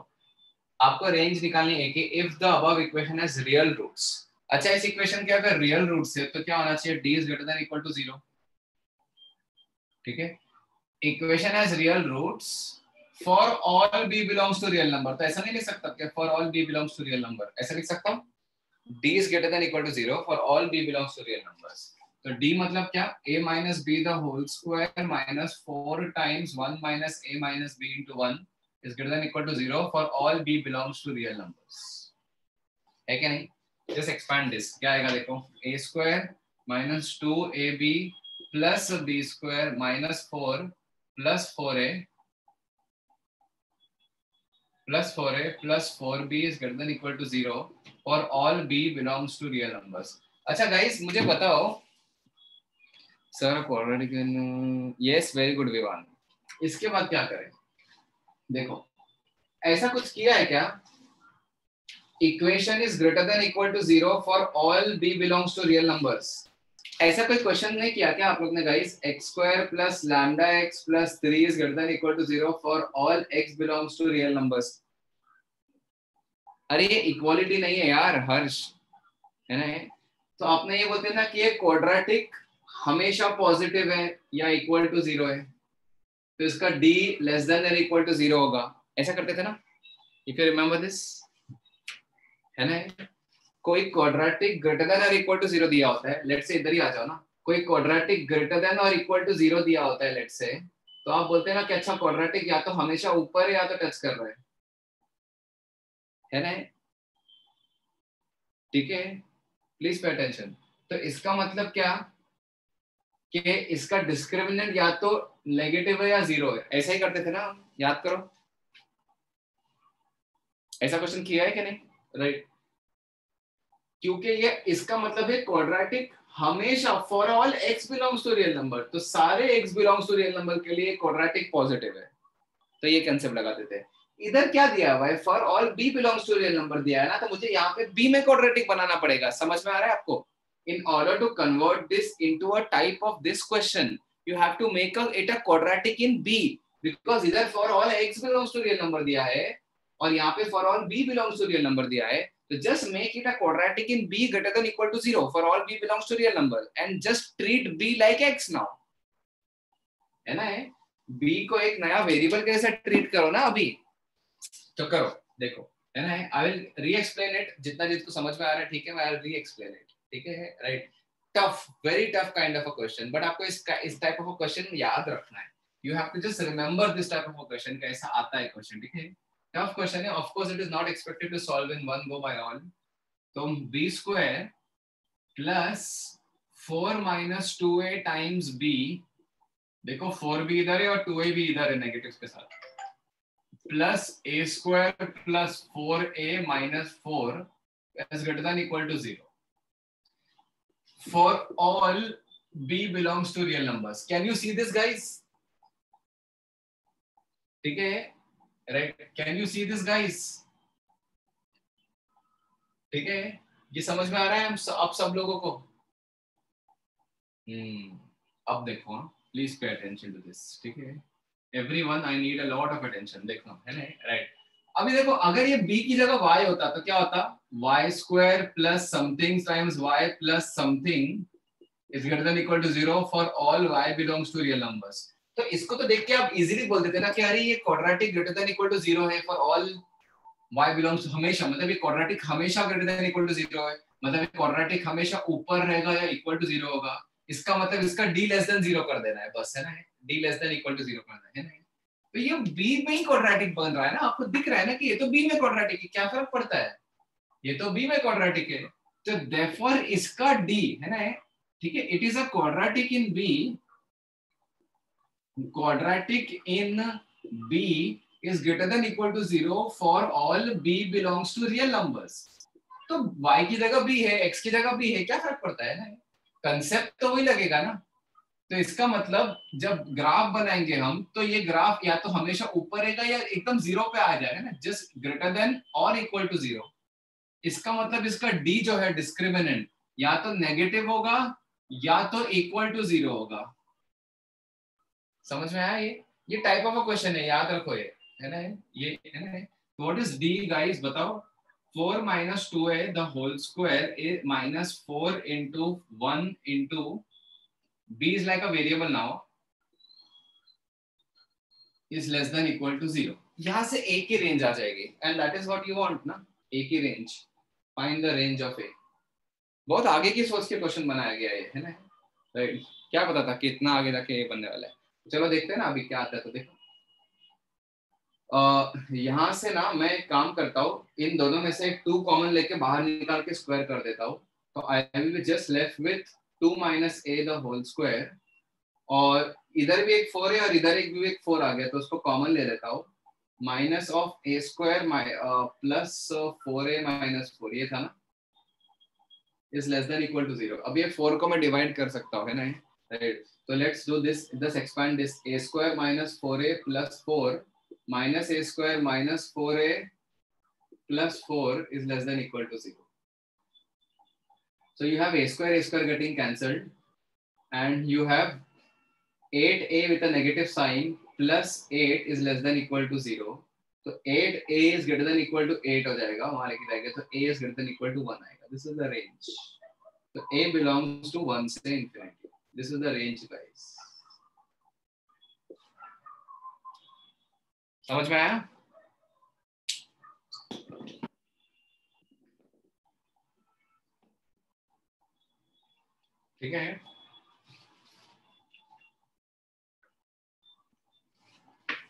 आपको रेंज निकालनी है कि if the above equation has real roots. अच्छा, इस इक्वेशन के अगर रियल रूट्स है तो क्या होना चाहिए, d is greater than equal to 0, ठीक है। Equation has real roots for all b belongs to real number. तो ऐसा नहीं लिख सकता क्या, for all b belongs to real number, ऐसा लिख सकता हूं। d is greater than equal to 0 for all b belongs to real numbers। तो d मतलब क्या, a minus b the whole square minus 4 times 1 minus a minus b into 1 is greater than equal to 0 for all b belongs to real numbers, है क्या नहीं। just expand this, क्या आएगा देखो, a square minus 2ab plus b square minus 4 plus 4a plus 4a plus 4b is greater than equal to 0 for all b belongs to real numbers। अच्छा guys, मुझे बताओ sir quadratic, yes very good Vivan. इसके बाद क्या करें, देखो ऐसा कुछ किया है क्या, equation is greater than equal to 0 for all b belongs to real numbers। ऐसा कोई क्वेश्चन नहीं किया क्या आप लोग ने guys, x square plus lambda x plus 3 is greater than equal to 0 for all x belongs to real numbers। अरे ये इक्वालिटी नहीं है यार हर्ष, है ना। तो आपने ये बोलते हैं ना कि ये क्वाड्रेटिक हमेशा पॉजिटिव है या इक्वल टू 0 है, तो इसका d लेस देन और इक्वल टू 0 होगा, ऐसा करते थे ना, इफ यू रिमेंबर दिस, है ना। कोई क्वाड्रेटिक ग्रेटर देन और इक्वल टू 0 दिया होता है, लेट्स से इधर ही आ जाओ ना, कोई क्वाड्रेटिक ग्रेटर देन और इक्वल टू 0 दिया होता है लेट्स से, तो आप बोलते हैं ना कि अच्छा क्वाड्रेटिक या तो हमेशा ऊपर है या तो टच कर रहा है ना, ठीक है। Please pay attention. तो इसका मतलब क्या कि इसका डिस्क्रिमिनेंट या तो नेगेटिव है या 0 है, ऐसा ही करते थे ना, याद करो। ऐसा क्वेश्चन किया है कि नहीं? राइट, क्योंकि ये इसका मतलब है क्वाड्रेटिक हमेशा for all x belongs to real number, तो सारे x belongs to real number के लिए क्वाड्रेटिक पॉजिटिव है, तो ये कंसेप्ट लगा देते हैं। इधर क्या दिया हुआ है, for all b belongs to real number दिया है ना, तो मुझे यहाँ पे b में क्वाड्रेटिक बनाना पड़ेगा। समझ में आ रहा है आपको? In order to convert this into a type of this question you have to make it a quadratic in b, because इधर for all x belongs to real number दिया है और यहाँ पे for all b belongs to real number दिया है, तो just make it a quadratic in b greater than equal to 0 for all b belongs to real number and just treat b like x now, है ना? b को एक नया variable कैसे treat करो ना अभी, तो करो, देखो, है ना? I will reexplain it, जितना जिसको समझ में आ रहा है, ठीक है, मैं I will reexplain it, ठीक है? Right, tough, very tough kind of a question, but आपको इस टाइप ऑफ अ क्वेश्चन याद रखना है। You have to just remember this type of a question, कैसा आता है क्वेश्चन, ठीक है? टफ क्वेश्चन है, of course it is not expected to solve in one go by all. तो b स्क्वायर plus 4 minus 2a times b, देखो 4b इधर है और 2a भी इधर है नेगेटिव के साथ, plus a square plus 4a minus 4 is greater than equal to 0 for all b belongs to real numbers. Can you see this guys? ठीक है, right, can you see this guys? ठीक है, ये समझ में आ रहा है अब सब लोगों को? अब देखो, please pay attention to this, ठीक है? Everyone, I need a lot of attention, देखो, है ना? राइट, अभी देखो, अगर ये b की जगह y होता तो क्या होता? y square plus something times y plus something is greater than equal to 0 for all y belongs to real numbers. तो इसको तो देख के आप इजीली बोल देते ना कि अरे ये quadratic greater than equal to 0 है for all y belongs to, हमेशा, मतलब ये क्वाड्रेटिक हमेशा ग्रेटर देन इक्वल टू 0 है, मतलब ये क्वाड्रेटिक हमेशा ऊपर रहेगा या इक्वल टू 0 होगा, इसका मतलब इसका d लेस देन 0 कर देना है बस, है ना? d less than equal to 0 करना है ना? तो ये b में ही क्वाड्रेटिक बन रहा है ना, आपको दिख रहा है ना कि ये तो b में क्वाड्रेटिक है, क्या फर्क पड़ता है, ये तो b में क्वाड्रेटिक है, तो देयरफॉर इसका d, है ना? ठीक है, it is a quadratic in b, quadratic in b is greater than equal to 0 for all b belongs to real numbers। तो y की जगह b है, x की जगह b है, क्या फर्क पड़ता है ना? कंसेप्ट तो वही लगेगा ना। तो इसका मतलब जब ग्राफ बनाएंगे हम, तो ये ग्राफ या तो हमेशा ऊपर रहेगा या एकदम 0 पे आ जाएगा ना, जस्ट ग्रेटर देन और इक्वल टू 0। इसका मतलब इसका d जो है डिस्क्रिमिनेंट या तो नेगेटिव होगा या तो इक्वल टू 0 होगा। समझ में आया? ये टाइप ऑफ अ क्वेश्चन है, याद रखो ये, है ना? ये है ना? व्हाट इज d गाइस, बताओ? 4 minus 2a the whole square is minus 4 into 1 into b is like a variable now is less than equal to 0। यहाँ से a की रेंज आ जाएगी and that is what you want ना, a की range, find the range of a। बहुत आगे की सोच के क्वेश्चन बनाया गया है ना? राइट, क्या पता था कि इतना आगे जाके ये बनने वाला है। चलो देखते हैं ना अभी क्या आता है। तो देखो यहाँ से ना मैं एक काम करता हूँ, इन दोनों में से 2 कॉमन लेके बाहर निकाल के स्क्वायर कर देता हूँ, तो I will be just left with 2 minus a the whole square, और इधर भी एक 4 है और इधर भी एक 4 आ गया, तो उसको कॉमन ले लेता हूँ, minus of a square plus 4a minus 4, ये था ना, is less than equal to 0। अब ये 4 को मैं डिवाइड कर सकता हूँ, है ना? राइट, तो let's do this, just expand this, a square minus 4a plus 4 minus a square minus 4a plus 4 is less than equal to 0. So you have a square getting cancelled, and you have 8a with a negative sign plus 8 is less than equal to 0. So 8a is greater than equal to 8 हो जाएगा, वहाँ लेके जाएंगे, तो a is greater than equal to 1 आएगा। This is the range. So a belongs to 1 से infinity. This is the range, guys. समझ में आया? ठीक है,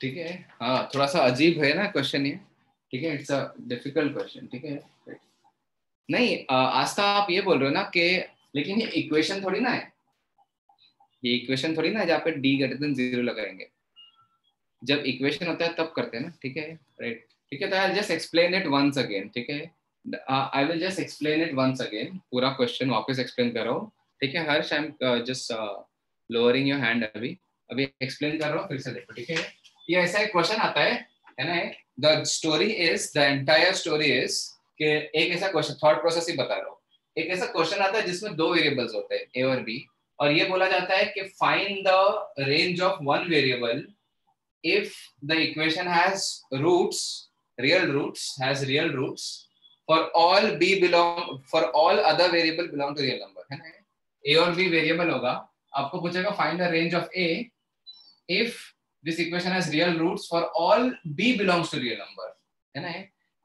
ठीक है, हाँ, थोड़ा सा अजीब है ना क्वेश्चन ये, ठीक है, इट्स अ डिफिकल्ट क्वेश्चन, ठीक है? नहीं, आस्था आप ये बोल रहे हो ना कि, लेकिन ये इक्वेशन थोड़ी ना है, ये इक्वेशन थोड़ी ना है जहाँ पे d ग्रेटर देन 0 लगाएंगे, जब इक्वेशन होता है तब करते हैं ना, ठीक है? राइट, ठीक है, तो I will just explain it once again, ठीक है, I will just explain it once again, पूरा क्वेश्चन वापस एक्सप्लेन कर रहा हूँ, ठीक है। Harsh, I am just lowering your hand, अभी एक्सप्लेन कर रहा हूँ, फिर से देखो, ठीक है। ये ऐसा एक क्वेश्चन आता है ना, the story is, the entire story is कि एक ऐसा क्वेश्चन, थॉट प्रोसेस ही बता रहा हूँ, एक ऐसा क्वेश्चन आता है जिसमें दो वेरिएबल्स होते हैं, ए और बी, और ये बोला जाता है कि find the range of one variable if the equation has roots, real roots for all other variable belong to real number, है ना। a और b वेरिएबल होगा, आपको पूछेगा find the range of a if this equation has real roots for all b belongs to real number, है ना।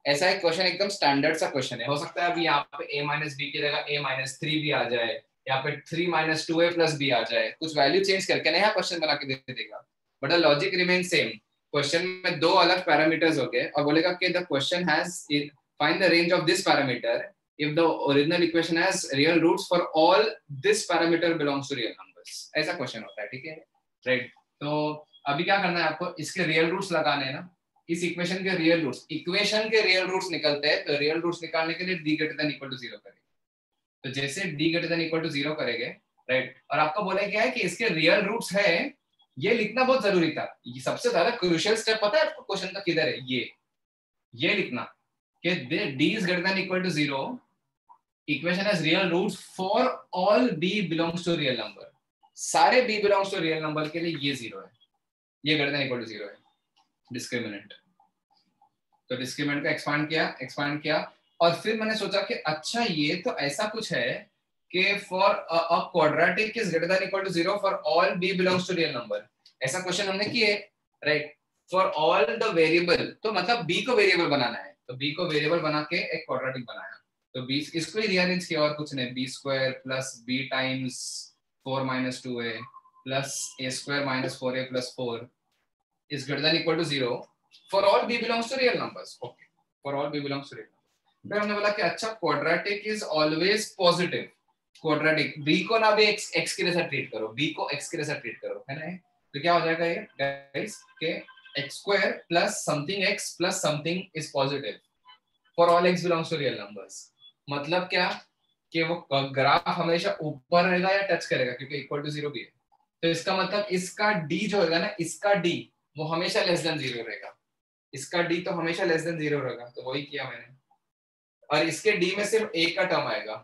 ऐसा एक क्वेश्चन एकदम स्टैंडर्ड सा क्वेश्चन है, हो सकता है अभी यहाँ पे a माइनस बी की जगह a माइनस 3 भी आ जाए, यहाँ पे 3 माइनस 2a प्लस b आ जाए, कुछ वैल्यू चेंज करके नया क्वेश्चन बना के दे देगा, but the logic remain same. Question में दो अलग पैरामीटर्स हो गए और बोलेगा कि the question has find the range of this parameter if the original equation has real roots for all this parameter belongs to real numbers, ऐसा question होता है, ठीक है, राइट। तो अभी क्या करना है आपको, इसके रियल रूट्स लगाने हैं ना, इस इक्वेशन के रियल रूट्स, इक्वेशन के रियल रूट्स निकलते हैं, तो रियल रूट्स निकालने के लिए d greater than equal to 0 करेंगे, तो जैसे d greater than equal to 0 करेंगे, राइट, और आपको बोला क्या है कि इसके रियल रूट्स है, ये लिखना बहुत जरूरी था, ये सबसे ज्यादा क्रूशियल स्टेप पता है आपको क्वेश्चन का किधर है, ये लिखना कि d is greater than equal to 0, equation has real roots for all b belongs to real number, सारे b belongs to real number के लिए ये 0 है, ये greater than equal to 0 है, डिस्क्रिमिनेंट। तो डिस्क्रिमिनेंट का एक्सपांड किया और फिर मैंने सोचा कि अच्छा ये तो ऐसा कुछ है कि for a quadratic is greater than equal to 0 for all b belongs to real number, ऐसा क्वेश्चन हमने किए, right, for all the variable, तो मतलब b को वेरिएबल बनाना है, तो b को वेरिएबल बना के एक क्वाड्रेटिक बनाया, तो b इसको ही रीअरेंज किया और कुछ नहीं, b स्क्वायर plus b times 4 minus 2a plus a square minus 4a plus 4 is greater than equal to 0 for all b belongs to real numbers, okay, for all b belongs to real numbers। फिर हमने बोला कि अच्छा quadratic is always positive, quadratic b को ना भी x के जैसा ट्रीट करो, b को x के जैसा ट्रीट करो, है ना, तो क्या हो जाएगा ये गाइस के x square plus something x plus something is positive for all x belongs to real numbers, मतलब क्या कि वो ग्राफ हमेशा ऊपर रहेगा या टच करेगा क्योंकि इक्वल टू 0 भी है, तो इसका मतलब इसका d जो होगा ना, इसका d वो हमेशा लेस देन 0 रहेगा, इसका d तो हमेशा लेस देन 0 रहेगा, तो वही किया मैंने, और इसके d में सिर्फ a का टर्म आएगा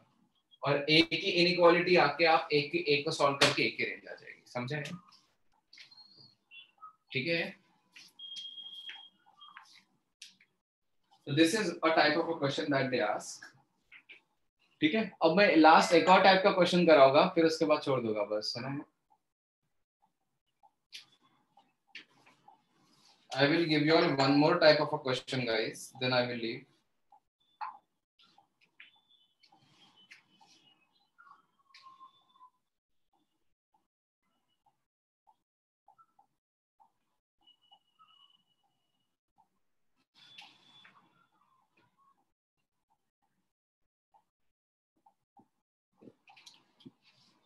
और a की इनइक्वालिटी आके आप a को सॉल्व करके a की रेंज आ जाएगी, समझे, ठीक है। So this is a type of a question that they ask, ठीक है। अब मैं लास्ट एक और टाइप का क्वेश्चन कराऊंगा, फिर उसके बाद छोड़ दूंगा बस, है ना। I will give you all one more type of a question, guys. Then I will leave.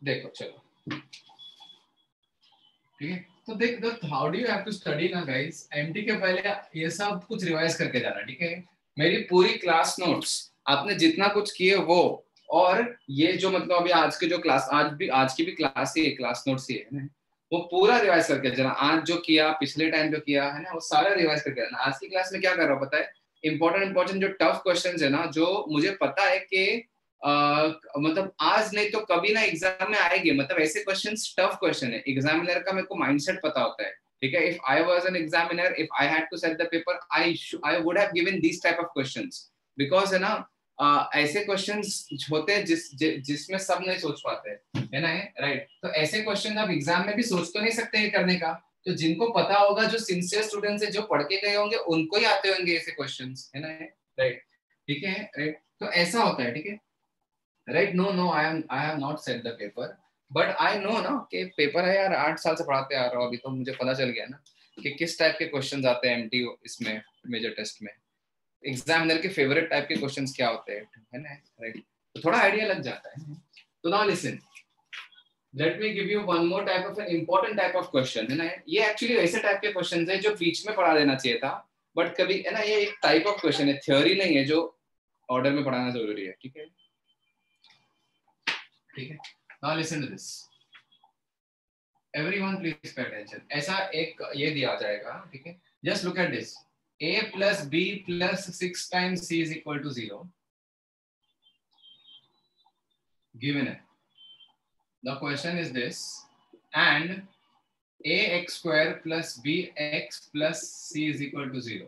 देखो चलो, ठीक है, तो देख how do you have to study ना गाइस, एमटी के पहले ये सब कुछ रिवाइज करके जाना, ठीक है। मेरी पूरी क्लास नोट्स आपने जितना कुछ किए वो, और ये जो मतलब अभी आज के जो क्लास, आज की भी क्लास ही है, क्लास नोट्स ही है ना, वो पूरा रिवाइज करके जाना, आज जो किया पिछले टाइम जो किया है ना, वो सारा रिवाइज करके जाना। आज की क्लास में क्या कर रहा हूँ पता है, इंपॉर्टेंट जो टफ क्वेश्चन है ना, जो मुझे पता है कि मतलब आज नहीं तो कभी ना एग्जाम में आएंगे, मतलब ऐसे क्वेश्चंस टफ क्वेश्चन है, एग्जामिनर का मेरे को माइंडसेट पता होता है, ठीक है। If I was an examiner, if I had to set the paper, I would have given this type of questions, because है ना ऐसे क्वेश्चंस होते हैं जिसमें सब नहीं सोच पाते, है ना, राइट। तो ऐसे क्वेश्चन आप एग्जाम में भी सोच तो नहीं सकते हैं करने का, तो जिनको पता होगा, जो सिंसियर स्टूडेंट्स है, जो पढ़ के गए होंगे, उनको ही आते होंगे ऐसे क्वेश्चंस, है ना, राइट, ठीक है, राइट। तो ऐसा होता है, ठीक है, right. No I have not set the paper, but I know ना कि पेपर है यार, 8 साल से पढ़ाते आ रहा हूँ, अभी तो मुझे पता चल गया ना कि किस टाइप के क्वेश्चंस आते हैं एमटी इसमें, मेजर टेस्ट में, एग्जामिनर के फेवरेट टाइप के क्वेश्चंस क्या होते हैं, है ना, राइट। तो थोड़ा आइडिया लग जाता है। तो now listen, let me give you one more type of an important type of question, है ना। ये एक्चुअली ऐसे टाइप के क्वेश्चंस है जो बीच में पढ़ा देना चाहिए था, बट कभी है ना, ये एक टाइप ऑफ क्वेश्चन है, थ्योरी नहीं है जो ऑर्डर में पढ़ाना जरूरी है, ठीक है। ठीक है, now listen to this, everyone please pay attention. ऐसा एक ये दिया जाएगा, ठीक है, just look at this, a plus b plus 6 times c is equal to 0 given it. The question is this, and ax square plus bx plus c is equal to 0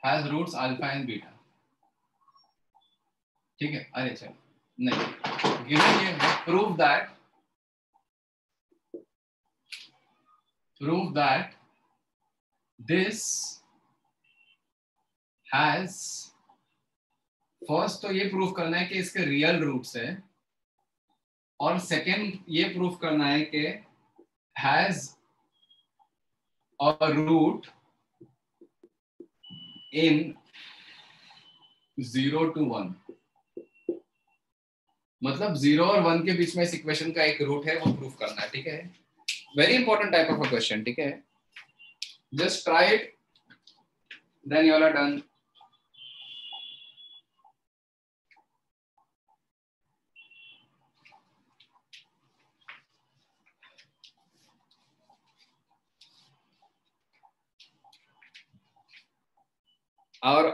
has roots alpha and beta. ठीक है, अरे चलो नहीं, given ये है, prove that this has, first तो ये proof करना है कि इसके रियल रूट्स है, और सेकंड ये प्रूफ करना है कि has a root in 0 to 1, मतलब 0 और 1 के बीच में इस इक्वेशन का एक रूट है, वो प्रूफ करना है, ठीक है। Very important type of a question, ठीक है, just try it, then you are done. और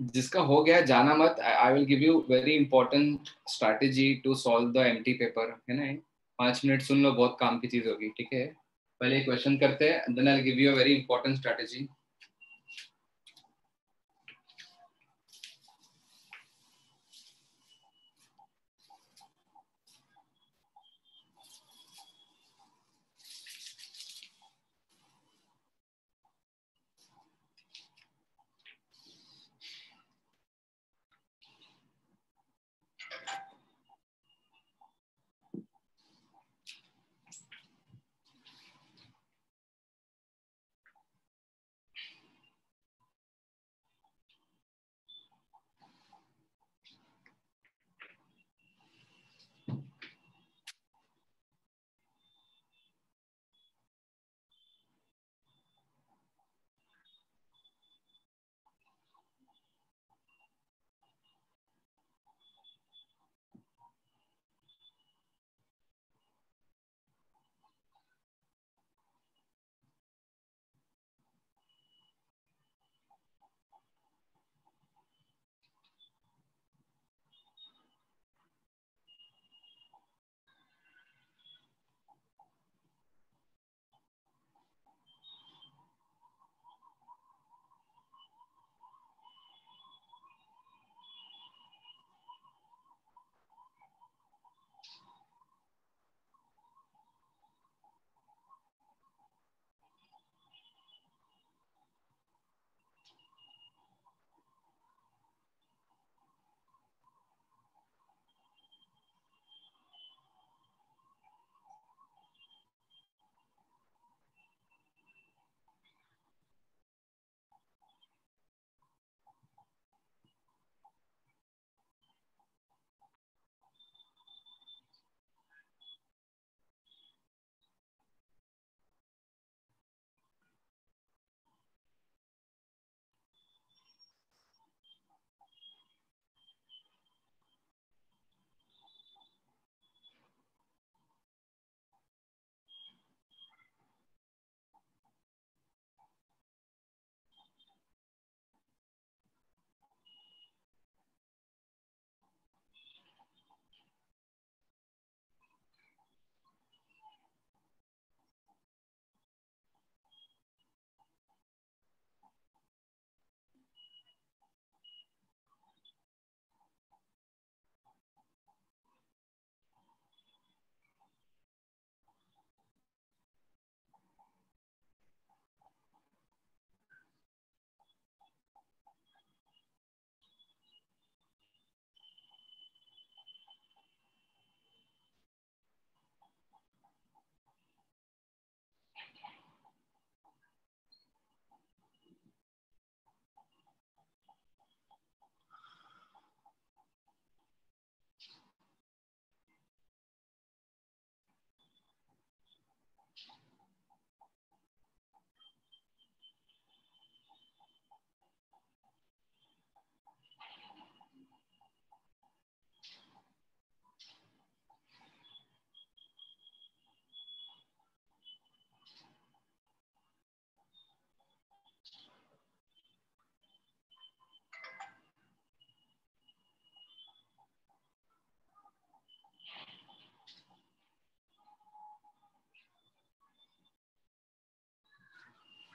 जिसका हो गया जाना मत, I will give you very important strategy to solve the empty paper, है ना। 5 मिनट सुन लो, बहुत काम की चीज होगी, ठीक है। पहले क्वेश्चन करते हैं, then I will give you a very important strategy.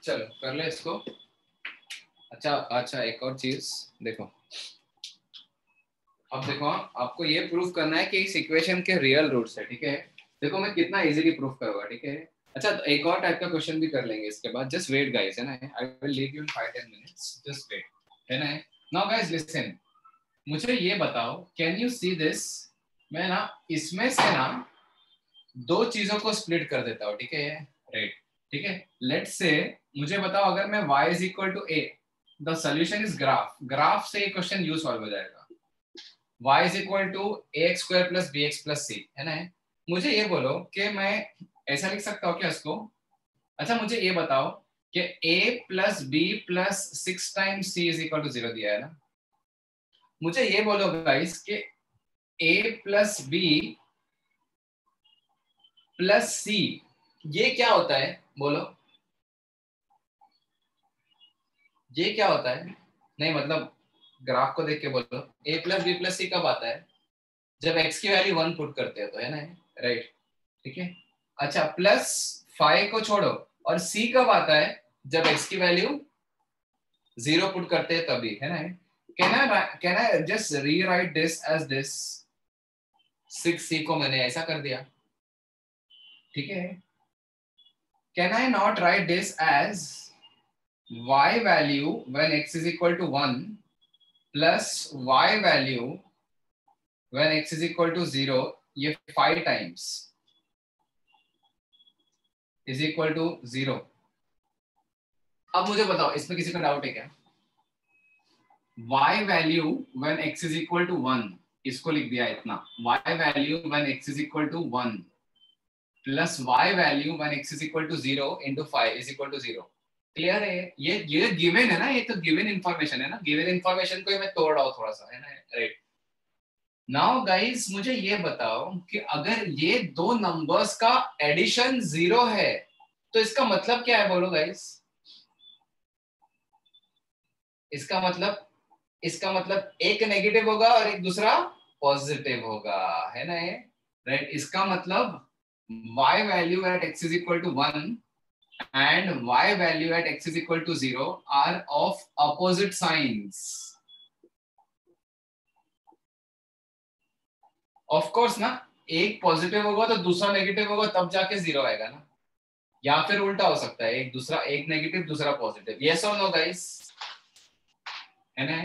चलो कर ले इसको। अच्छा एक और चीज देखो, अब देखो आपको ये प्रूफ करना है कि इस इक्वेशन के रियल रूट्स है, ठीक है। देखो मैं कितना इजीली प्रूफ करूंगा, ठीक है। अच्छा तो एक और टाइप का क्वेश्चन भी कर लेंगे इसके बाद, जस्ट वेट गाइस, है ना। I will leave you in 5-10 minutes, just wait, है ना। नाउ गाइस लिसन, मुझे ये बताओ, कैन यू सी दिस, मैं ना इसमें से ना दो चीजों को स्प्लिट कर देता हूँ, ठीक है, राइट, ठीक है। लेट्स से मुझे बताओ, अगर मैं y is equal to a, the solution is graph, graph से ये क्वेश्चन यू सॉल्व हो जाएगा। y is equal to ax square plus bx plus c, है ना। मुझे ये बोलो कि मैं ऐसा लिख सकता हूँ क्या इसको। अच्छा मुझे ये बताओ कि a plus b plus 6 times c is equal to 0 दिया है ना। मुझे ये बोलो गाइस कि a plus b plus c ये क्या होता है, बोलो ये क्या होता है। नहीं मतलब ग्राफ को देख के बोलो, a प्लस बी प्लस सी कब आता है, जब x की वैल्यू 1 पुट करते हैं तो, है ना, राइट, ठीक है। अच्छा प्लस 5 को छोड़ो, और c कब आता है, जब x की वैल्यू 0 पुट करते हैं तभी, है ना। Can I just rewrite this as this, 6c को मैंने ऐसा कर दिया, ठीक है। Can I not write this as y value when x is equal to 1 plus y value when x is equal to 0, ये 5 times is equal to 0। अब मुझे बताओ इसमें किसी का डाउट है क्या। y value when x is equal to 1, इसको लिख दिया इतना, y value when x is equal to 1 plus y value when x is equal to 0 into 5 is equal to 0। Clear है, ये गिवन है ना, ये तो गिवन इंफॉर्मेशन है ना, गिवन इंफॉर्मेशन को मैं तोड़ रहा हूँ थोड़ा सा, है ना, राइट। नाउ गाइस मुझे ये बताओ कि अगर ये दो नंबर्स का एडिशन 0 है तो इसका मतलब क्या है, बोलो गाइस। इसका मतलब एक नेगेटिव होगा और एक दूसरा पॉजिटिव होगा, है ना, राइट। इसका मतलब y value at x is equal to 1 and y value at x is equal to 0 are of opposite signs। Of course ना, एक पॉजिटिव होगा तो दूसरा नेगेटिव होगा तब जाके 0 आएगा ना, या फिर उल्टा हो सकता है, एक नेगेटिव दूसरा पॉजिटिव। यस और नो गाइस, है ना।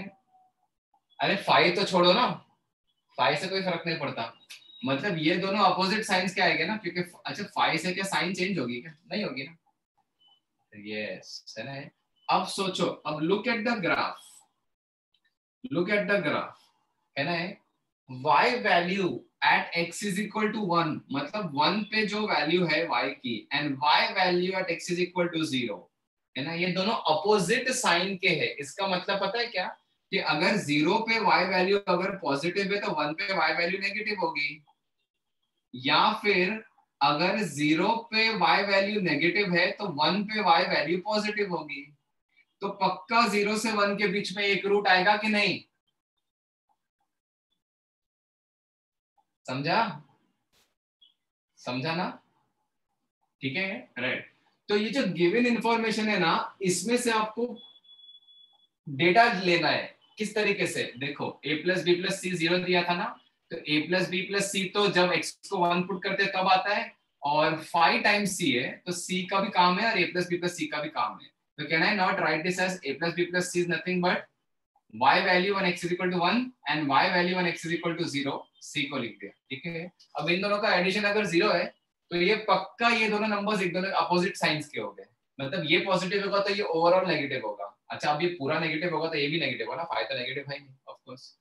अरे 5 तो छोड़ो ना, 5 से कोई फर्क नहीं पड़ता, मतलब ये दोनों अपोजिट साइंस के आएंगे ना, क्योंकि अच्छा 5 से क्या साइन चेंज होगी क्या, नहीं होगी ना, यस, है ना। अब सोचो, अब लुक एट द ग्राफ, है ना। y value at x is equal to 1, मतलब 1 पे जो वैल्यू है y की, and y value at x is equal to 0, है ना, ये दोनों अपोजिट साइन के हैं। इसका मतलब पता है क्या, कि अगर 0 पे y वैल्यू अगर पॉजिटिव है तो 1 पे y वैल्यू नेगेटिव होगी, या फिर अगर 0 पे y वैल्यू नेगेटिव है तो 1 पे y वैल्यू पॉजिटिव होगी। तो पक्का 0 से 1 के बीच में एक रूट आएगा कि नहीं, समझा ना, ठीक है, राइट। तो ये जो गिवन इंफॉर्मेशन है ना, इसमें से आपको डेटा लेना है। किस तरीके से, देखो a प्लस बी प्लस सी 0 दिया था ना, तो a प्लस बी प्लस सी तो जब x को 1 पुट करते हैं तब आता है, और 5 टाइम्स c है तो c का भी काम है और a plus b plus c का भी काम है। तो can I not write this as a plus b plus c is nothing but y value when x is equal to 1 and y value when x is equal to 0, c को लिख दिया, ठीक है। अब इन दोनों का एडिशन अगर 0 है तो ये पक्का ये दोनों नंबर्स एक दोनों अपोजिट साइंस के हो गए, मतलब ये पॉजिटिव होगा तो ये ओवरऑल नेगेटिव होगा। अच्छा अब ये पूरा नेगेटिव होगा तो ये भी नेगेटिव होगा ना, 5 तो नेगेटिव है ही ऑफ कोर्स।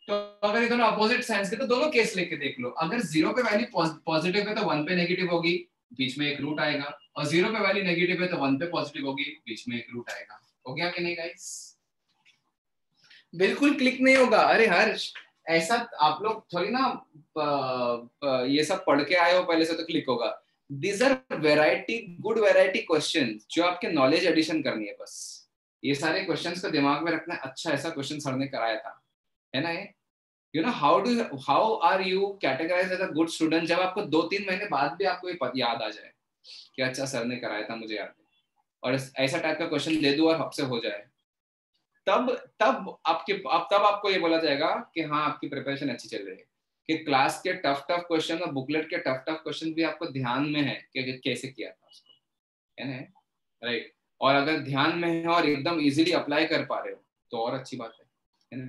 तो अगर ये दोनों अपोजिट साइंस के तो दोनों केस लेके देख लो, अगर 0 पे वैल्यू पॉजिटिव है तो 1 पे नेगेटिव होगी, बीच में एक रूट आएगा, और 0 पे वैल्यू नेगेटिव है तो 1 पे पॉजिटिव होगी, बीच में एक रूट आएगा। हो गया कि नहीं गाइस, बिल्कुल क्लिक नहीं होगा। अरे हर्ष ऐसा आप लोग थोड़ी ना ये सब पढ़ के आए हो पहले से तो क्लिक होगा। These are good variety question जो आपके नॉलेज एडिशन करनी है, बस ये सारे क्वेश्चंस को दिमाग में रखना है। अच्छा ऐसा क्वेश्चन सर ने कराया था, है ना। You know how are you categorize as a good student, जब आपको 2-3 महीने बाद भी आपको ये याद आ जाए कि अच्छा सर ने कराया था, मुझे याद है। और ऐसा टाइप का क्वेश्चन दे दूं और आपसे हो जाए, तब आपको ये बोला जाएगा कि हाँ आपकी प्रिपरेशन अच्छी चल रही है, कि क्लास के टफ क्वेश्चन और बुकलेट के टफ क्वेश्चन भी आपको ध्यान में है कि कैसे किया था उसको, है ना, राइट। और अगर ध्यान में है और एकदम इजीली अप्लाई कर पा रहे हो तो और अच्छी बात है ना,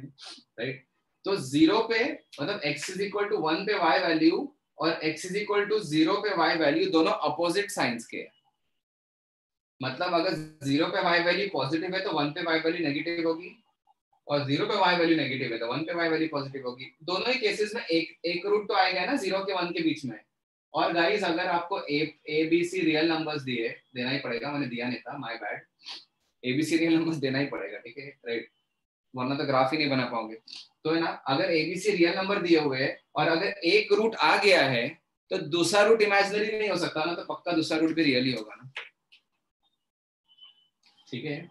राइट। तो 0 पे मतलब x इज इक्वल टू 1 पे y वैल्यू और x इज इक्वल टू 0 पे y वैल्यू दोनों अपोजिट साइंस के, मतलब अगर 0 पे y वैल्यू पॉजिटिव है तो 1 पे y वैल्यू नेगेटिव होगी, और 0 पे y वैल्यू नेगेटिव है तो 1 पे y वैल्यू पॉजिटिव होगी। दोनों ही केसेस में एक रूट तो आएगा ना 0 के 1 के बीच में। और गाइस अगर आपको a b c real numbers दिए, देना ही पड़ेगा, मैंने दिया नहीं था, my bad, a b c real numbers देना ही पड़ेगा, ठीक है, राइट, वरना तो ग्राफ ही नहीं बना पाओगे। तो है ना, अगर एबीसी रियल नंबर दिए हुए है और अगर एक रूट आ गया है तो दूसरा रूट इमेजिनरी नहीं हो सकता ना, तो पक्का दूसरा रूट भी रियल ही होगा ना, ठीक है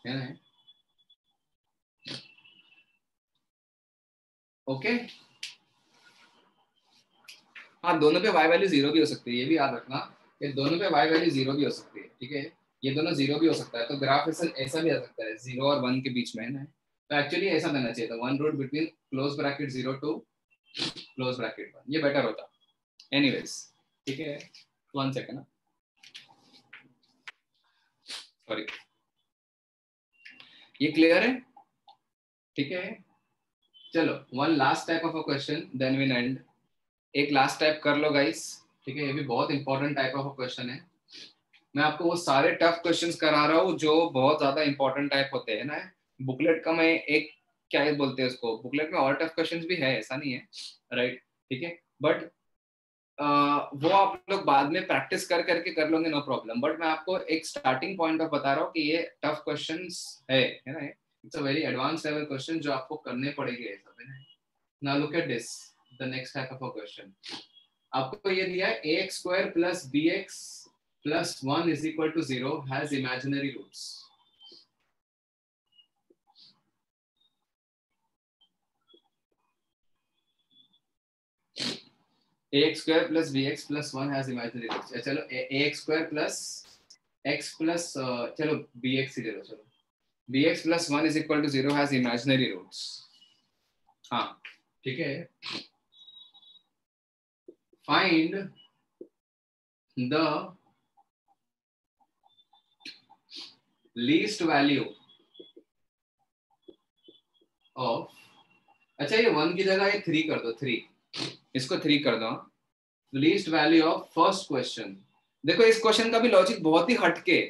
ना, ओके। हाँ, दोनों पे y वैल्यू 0 भी हो सकती है, ये भी याद रखना कि दोनों पे y वैल्यू 0 भी हो सकती है, ठीक है, ये दोनों 0 भी हो सकता है, तो ग्राफ ऐसा भी आ सकता है 0 और 1 के बीच में, है ना। तो एक्चुअली ऐसा देना चाहिए था, 1 root between close bracket 0 to close bracket 1, ये बेटर होता। एनीवेज, ठीक है, 1 सेकंड ना, सॉरी, ये क्लियर है, ठीक है। चलो one last type of a question then we end. एक लास्ट टाइप कर लो गाइस, ठीक है, ये भी बहुत इंपॉर्टेंट टाइप ऑफ क्वेश्चन है। मैं आपको वो सारे टफ क्वेश्चंस करा रहा हूँ जो बहुत ज्यादा इंपॉर्टेंट टाइप होते हैं ना। बुकलेट का मैं एक क्या बोलते हैं उसको, बुकलेट में और टफ क्वेश्चंस भी है, ऐसा नहीं है, राइट, ठीक है, बट वो आप लोग बाद में प्रैक्टिस करके कर लोगे, नो प्रॉब्लम। बट मैं आपको एक स्टार्टिंग पॉइंट ऑफ बता रहा हूँ कि ये टफ क्वेश्चंस है ना, it's a very advance level question जो आपको करने पड़ेंगे सब, है ना। Now look at this, the next type of a question. आपको ये दिया है ax square plus bx plus 1 is equal to 0 has imaginary roots. ax square plus bx plus 1 has imaginary roots. चलो ax square plus x plus चलो bx ही ले लो, चलो bx plus 1 is equal to 0 has imaginary roots. हाँ ठीक है, find the least value of, अच्छा ये 1 की जगह ये 3 कर दो, 3 इसको 3 कर दो, least value of first question. देखो इस क्वेश्चन का भी लॉजिक बहुत ही हटके,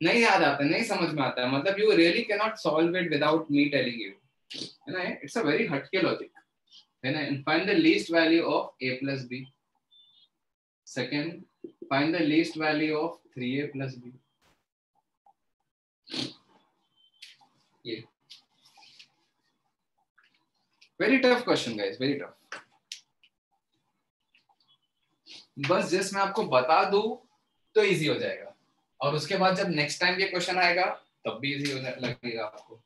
नहीं याद आता, नहीं समझ में आता है, मतलब you really can not solve it without me telling you, है ना, इट्स अ वेरी हटके लॉजिक, है ना। Find the least value of a plus b। Second, find the least value of 3a plus b। ये very tough question guys, very tough. बस just मैं आपको बता दूं तो इजी हो जाएगा, और उसके बाद जब नेक्स्ट टाइम ये क्वेश्चन आएगा तब भी इजी हो लगेगा आपको।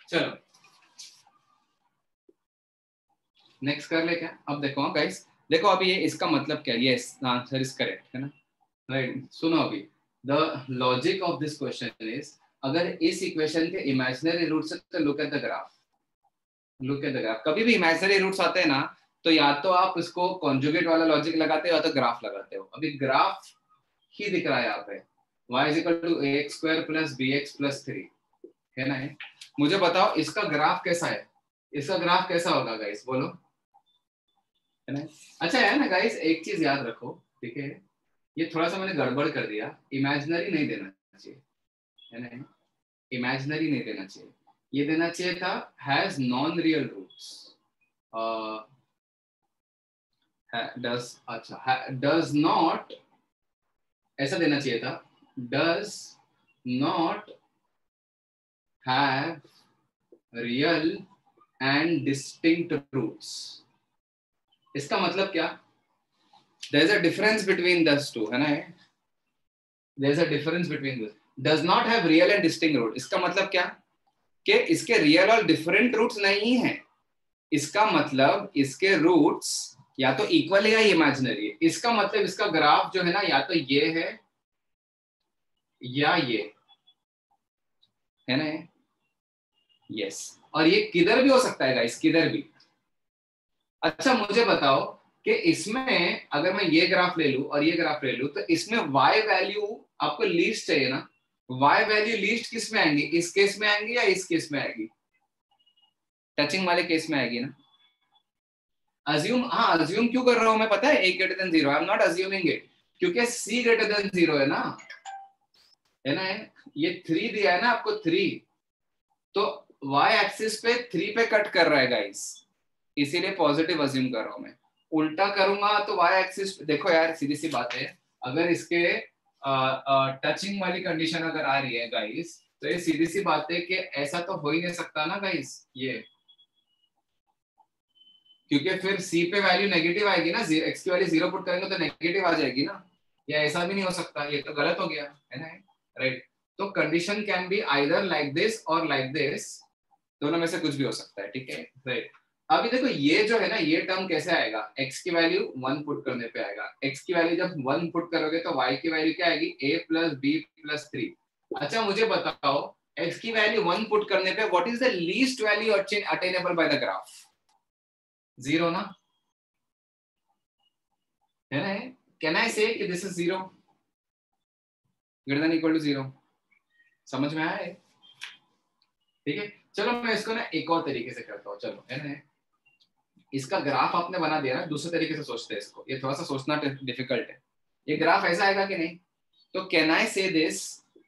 चलो नेक्स्ट कर ले क्या। अब देखो गाइस, देखो अभी ये इसका मतलब क्या है, यस आंसर इज करेक्ट, है ना, राइट। सुनो अभी, the logic of this question is अगर इस इक्वेशन के इमेजिनरी रूट्स है तो look at the graph, look at the graph. कभी भी इमेजिनरी रूट्स आते हैं ना तो या तो आप उसको कॉन्जुगेट वाला लॉजिक लगाते हो या तो ग्राफ लगाते हो। अभी ग्राफ ही दिख रहा है यहाँ पे, y is equal to ax square plus bx plus 3 है ना। मुझे बताओ इसका ग्राफ कैसा है, इसका ग्राफ कैसा होगा गाइस, बोलो, है ना। अच्छा है ना गाइस, एक चीज याद रखो, ठीक है, ये थोड़ा सा मैंने गड़बड़ कर दिया, इमेजिनरी नहीं देना चाहिए, है ना, इमेजिनरी नहीं देना चाहिए, ये देना चाहिए था has non real roots, does, अच्छा डज नॉट, ऐसा देना चाहिए था, does not have real and distinct roots. इसका मतलब क्या, there is a difference between those two, है ना, there is a difference between this, does not have real and distinct root। इसका मतलब क्या कि इसके रियल और डिफरेंट रूट्स नहीं है, इसका मतलब इसके रूट्स या तो इक्वल है या इमेजिनरी है। इसका मतलब इसका ग्राफ जो है ना या तो ये है या ये, है ना, यस, और ये किधर भी हो सकता है गाइस, किधर भी। अच्छा मुझे बताओ कि इसमें अगर मैं ये ग्राफ ले लूं और ये ग्राफ ले लूं तो इसमें y वैल्यू आपको लीस्ट चाहिए ना, y वैल्यू लीस्ट किस में आएंगी, इस केस में आएंगी या इस केस में आएगी, टचिंग वाले केस में आएगी ना। अज्यूम, हाँ अज्यूम क्यों कर रहा हूं मैं पता है, a greater than 0, I am not assuming it, क्योंकि c ग्रेटर देन 0 है ना, है ना, ये 3 दिया है ना आपको 3, तो y एक्सिस पे 3 पे कट कर रहा है गाइस, इसीलिए पॉजिटिव अज्यूम कर रहा हूं मैं। उल्टा करूंगा तो y एक्सिस, देखो यार सीधी सी बात है, अगर इसके टचिंग वाली कंडीशन अगर आ रही है गाइस तो ये सीधी सी बात है कि ऐसा तो हो ही नहीं सकता ना गाइस ये, क्योंकि फिर c पे वैल्यू नेगेटिव आएगी ना, x की वैल्यू 0 पुट करेंगे तो नेगेटिव आ जाएगी ना, या ऐसा भी नहीं हो सकता, ये तो गलत हो गया है ना, राइट। तो condition can be either like this और लाइक दिस, दोनों में से कुछ भी हो सकता है, ठीक है, राइट। अभी देखो ये जो है ना ये टर्म कैसे आएगा, x की वैल्यू 1 पुट करने पे आएगा, x की वैल्यू जब 1 पुट करोगे तो y की वैल्यू क्या आएगी, a प्लस बी प्लस 3। अच्छा मुझे बताओ x की वैल्यू 1 पुट करने पे what is the least value attainable by the graph, 0 ना, है ना, कैन आई से कि this is 0 greater than equal to 0, समझ में आया है, ठीक है। चलो मैं इसको ना एक और तरीके से करता हूँ, चलो, है ना, इसका ग्राफ आपने बना दिया ना, दूसरे तरीके से सोचते हैं इसको, ये थोड़ा सा सोचना डिफिकल्ट है। ये ग्राफ ऐसा आएगा कि नहीं, तो कैन आई से दिस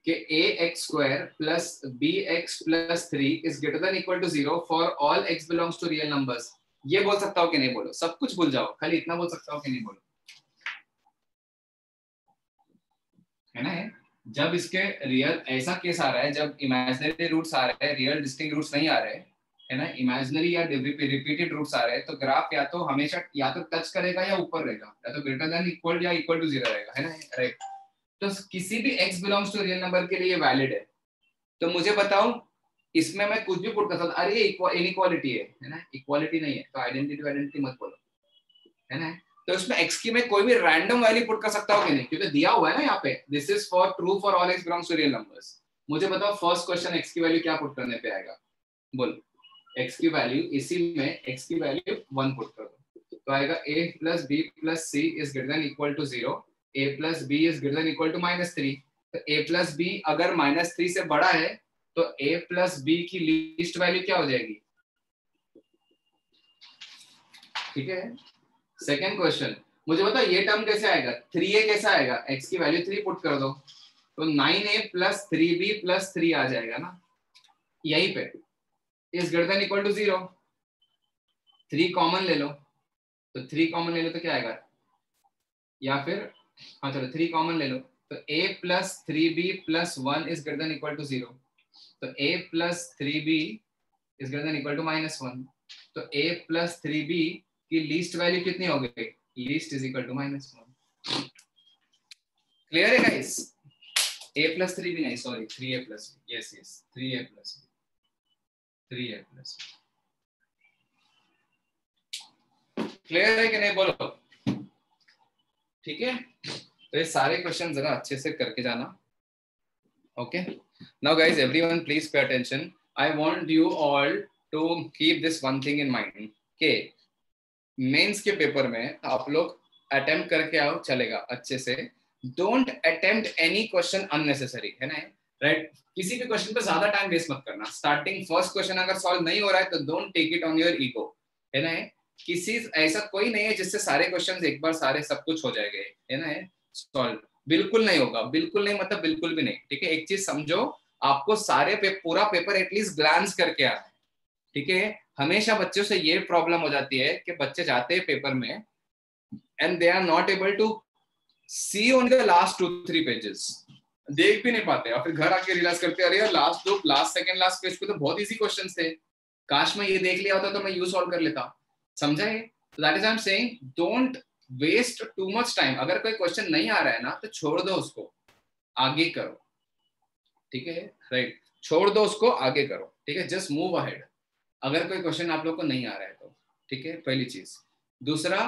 कि ax square plus bx plus 3 is greater than equal to 0 for all x belongs to real numbers. ये बोल सकता हूँ कि नहीं, बोलो, सब कुछ भूल जाओ, खाली इतना बोल सकता हूँ कि नहीं, बोलो, है ना। जब इसके रियल, ऐसा केस आ रहा है जब इमेजिनरी रूट्स आ रहे हैं, रियल डिस्टिंक्ट रूट्स नहीं आ रहे, है ना, इमेजिनरी या रिपीटेड रूट्स आ रहे हैं, तो ग्राफ या तो हमेशा या तो टच करेगा या ऊपर रहेगा, या तो ग्रेटर देन इक्वल या इक्वल टू 0 रहेगा, है ना, राइट। तो किसी भी x belongs to real number के लिए वैलिड है। तो मुझे बताओ इसमें मैं कुछ भी पुट कर सकता, अरे ये इनइक्वालिटी है ना, इक्वालिटी नहीं है तो आइडेंटिटी मत बोलो, है ना। तो इसमें x की मैं कोई भी रैंडम वैल्यू पुट कर सकता हूँ कि नहीं, क्योंकि दिया हुआ है ना यहाँ पे, this is for true for all x belongs to real numbers. मुझे बताओ फर्स्ट क्वेश्चन x की वैल्यू क्या पुट करने पे आएगा, बोल, x की वैल्यू, इसी में x की वैल्यू 1 पुट कर दो तो आएगा a plus b plus c is greater than equal to 0, a plus b is greater than equal to -3। तो a प्लस b अगर -3 से बड़ा है तो a प्लस b की लीस्ट वैल्यू क्या हो जाएगी, ठीक है। सेकेंड क्वेश्चन, मुझे बताओ ये टर्म कैसे आएगा, 3a कैसा आएगा, x की वैल्यू 3 पुट कर दो तो 9a प्लस 3b प्लस 3 आ जाएगा ना, यहीं पे is greater than equal to 0, 3 common ले लो, तो 3 कॉमन ले लो तो क्या आएगा, या फिर हाँ चलो 3 कॉमन ले लो तो a plus 3b plus 1 is greater than equal to 0, तो a plus 3b is greater than equal to -1, तो a प्लस 3b की लीस्ट वैल्यू कितनी हो गई, least is equal to -1। Clear है गाइस, a प्लस 3b नहीं, sorry 3a plus b, yes yes 3a plus b, 3a plus b, clear है कि नहीं, बोलो, ठीक है। तो ये सारे क्वेश्चन जरा अच्छे से करके जाना, Okay, now guys, everyone please pay attention. I want you all to keep this one thing in mind. Okay, mains के पेपर में आप लोग अटेम्प्ट करके आओ, चलेगा अच्छे से. Don't attempt any question unnecessary, है ना, राइट? किसी भी क्वेश्चन पे ज्यादा टाइम वेस्ट मत करना. स्टार्टिंग फर्स्ट क्वेश्चन अगर सॉल्व नहीं हो रहा है तो don't take it on your ego, है ना. किसी ऐसा कोई नहीं है जिससे सारे क्वेश्चंस एक बार सारे सब कुछ हो जाएंगे, है ना, सॉल्व. बिल्कुल नहीं होगा, बिल्कुल नहीं, मतलब बिल्कुल भी नहीं. ठीक है, एक चीज समझो, आपको सारे पूरा पेपर एटलीस्ट ग्लांस करके आना है. ठीक है, हमेशा बच्चों से ये प्रॉब्लम हो जाती है कि बच्चे जाते हैं पेपर में and they are not able to see on the last 2-3 pages, देख भी नहीं पाते और फिर घर आके रियलाइज करते हैं अरे यार लास्ट सेकंड लास्ट पेज पे तो बहुत इजी क्वेश्चंस थे, काश मैं ये देख लिया होता तो मैं यूज सॉल्व कर लेता. समझा है? That is I am saying, don't waste too much time. अगर कोई क्वेश्चन नहीं आ रहा है ना तो छोड़ दो उसको, आगे करो. ठीक है, राइट, छोड़ दो उसको, आगे करो. ठीक है, जस्ट मूव अहेड अगर कोई क्वेश्चन आप लोग को नहीं आ रहा है तो. ठीक है, पहली चीज. दूसरा,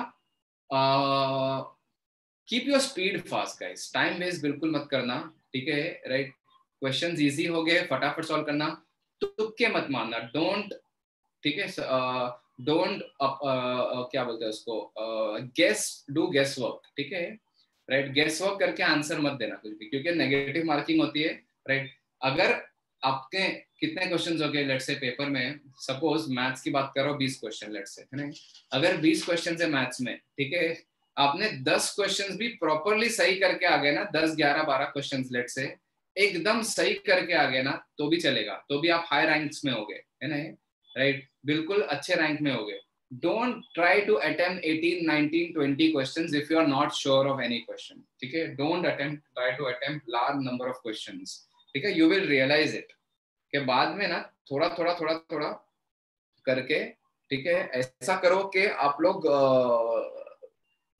keep your speed fast guys, time waste बिल्कुल मत करना. ठीक है, राइट, क्वेश्चंस इजी हो गए, फटाफट सॉल्व करना, तुक्के मत मारना. डोंट, ठीक है, डोंट क्या बोलते हैं उसको, गेस, डू गेस वर्क. ठीक है, राइट, गेस वर्क करके आंसर मत देना कुछ भी, क्योंकि नेगेटिव मार्किंग होती है, राइट. अगर आपके कितने क्वेश्चंस हो गए लेट्स से पेपर में, सपोज मैथ्स की बात करो 20 क्वेश्चन लेट्स से, है ना, अगर 20 क्वेश्चन है मैथ्स में, ठीक है, आपने 10 क्वेश्चंस भी प्रॉपरली सही करके आ गए ना, 10 11 12 क्वेश्चंस लेट्स से एकदम सही करके आ गए ना, तो भी चलेगा, तो भी आप हाई रैंक्स में हो गए, है ना, राइट, बिल्कुल अच्छे रैंक में हो गए. Don't try to attempt 18, 19, 20 questions if you are not sure of any question. ठीक है, don't try to attempt large number of questions. ठीक है, you will realize it कि बाद में ना थोड़ा थोड़ा करके, ठीक है, ऐसा करो कि आप लोग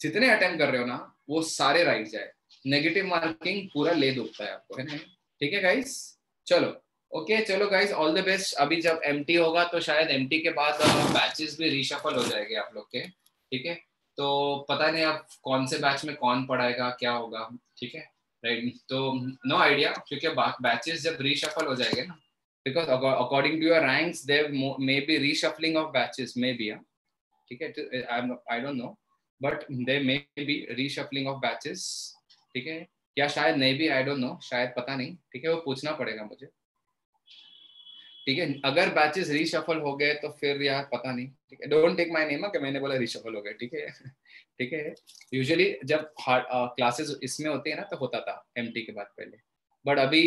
जितने अटेम्प्ट कर रहे हो ना वो सारे राइट जाए, नेगेटिव मार्किंग पूरा ले दूंगा है आपको, है ना. ठीक है गाइस, चलो ओके, चलो गाइस, ऑल द बेस्ट. अभी जब एमटी होगा तो शायद एमटी के बाद बैचेस भी रीशफल हो जाएंगे आप लोग के. ठीक है, तो पता नहीं अब कौन से बैच में कौन पढ़ाएगा, क्या होगा. ठीक है, राइट, तो नो आइडिया, क्योंकि बैचेस जब रीशफल हो जाएंगे ना, because according to your ranks there may be reshuffling of batches, maybe. ठीक है, I don't know, but there may be reshuffling of batches. ठीक है, या शायद नहीं भी, I don't know, शायद पता नहीं. ठीक है, वो पूछना पड़ेगा मुझे. ठीक है, अगर बैचेस रीशफल हो गए तो फिर यार पता नहीं. ठीक है, डोंट टेक माय नेम कि मैंने बोला रीशफल हो गए. ठीक है, ठीक है, यूजुअली जब क्लासेस इसमें होती है ना तो होता था एमटी के बाद पहले, बट अभी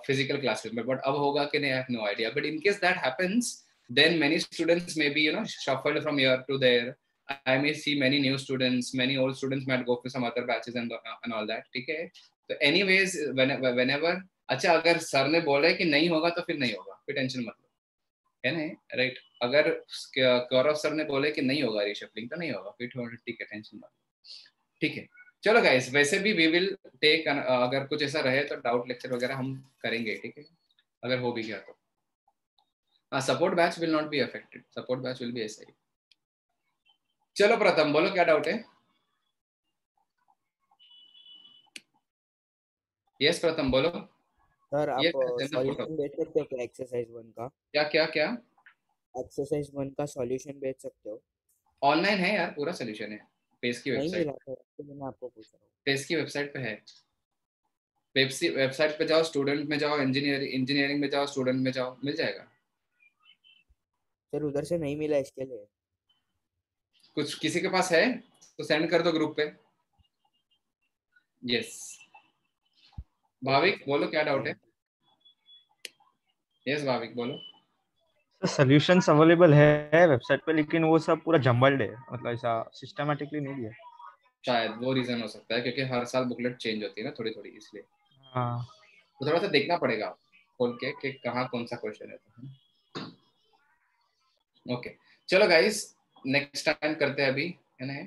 फिजिकल क्लासेस में, बट अब होगा कि नहीं, I have no idea. But in case that happens then many students may be shuffled from here to there. I may see many new students, many old students might go for some other batches and all that. ठीक है, तो anyways whenever, अच्छा अगर sir ने बोला कि नहीं होगा तो फिर नहीं होगा, फिर टेंशन मत लो, है ना, राइट. अगर गौरव सर ने बोले कि नहीं होगा रीशफलिंग तो नहीं होगा, फिर ठीक है, टेंशन मत लो. ठीक है, चलो गाइस, वैसे भी वी विल टेक, अगर कुछ ऐसा रहे तो डाउट लेक्चर वगैरह हम करेंगे. ठीक है, अगर हो भी गया तो support batch will not be affected, support batch will be ऐसा ही. चलो प्रथम बोलो क्या डाउट है. यस प्रथम बोलो. सर आप सॉल्यूशन भेज सकते हो क्या एक्सरसाइज 1 का? क्या एक्सरसाइज 1 का सॉल्यूशन भेज सकते हो? ऑनलाइन है यार, पूरा सॉल्यूशन है, पेस की वेबसाइट. नहीं मिला तो मैंने आपको पूछा. पेस की वेबसाइट पे है, वेबसाइट पे जाओ, स्टूडेंट में जाओ, इंजीनियरिंग में जाओ, स्टूडेंट में जाओ, मिल जाएगा. सर उधर से नहीं मिला, इसके लिए कुछ किसी के पास है तो सेंड कर दो ग्रुप पे. यस, भाविक बोलो क्या डाउट है. यस भाविक बोलो. सॉल्यूशंस अवेलेबल है वेबसाइट पे, लेकिन वो सब पूरा जम्बल्ड है, मतलब ऐसा सिस्टमैटिकली नहीं दिया. शायद वो रीजन हो सकता है, क्योंकि हर साल बुकलेट चेंज होती है ना थोड़ी थोड़ी, इसलिए. हाँ, तो थोड़ा सा देखना पड़ेगा खोल के कि कहाँ कौन सा क्वेश्चन है. ओके, चलो गाइस, नेक्स्ट टाइम करते हैं अभी, है ना.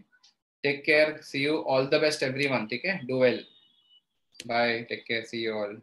Take care, see you, all the best everyone. ठीक है, do well, bye, take care, see you all.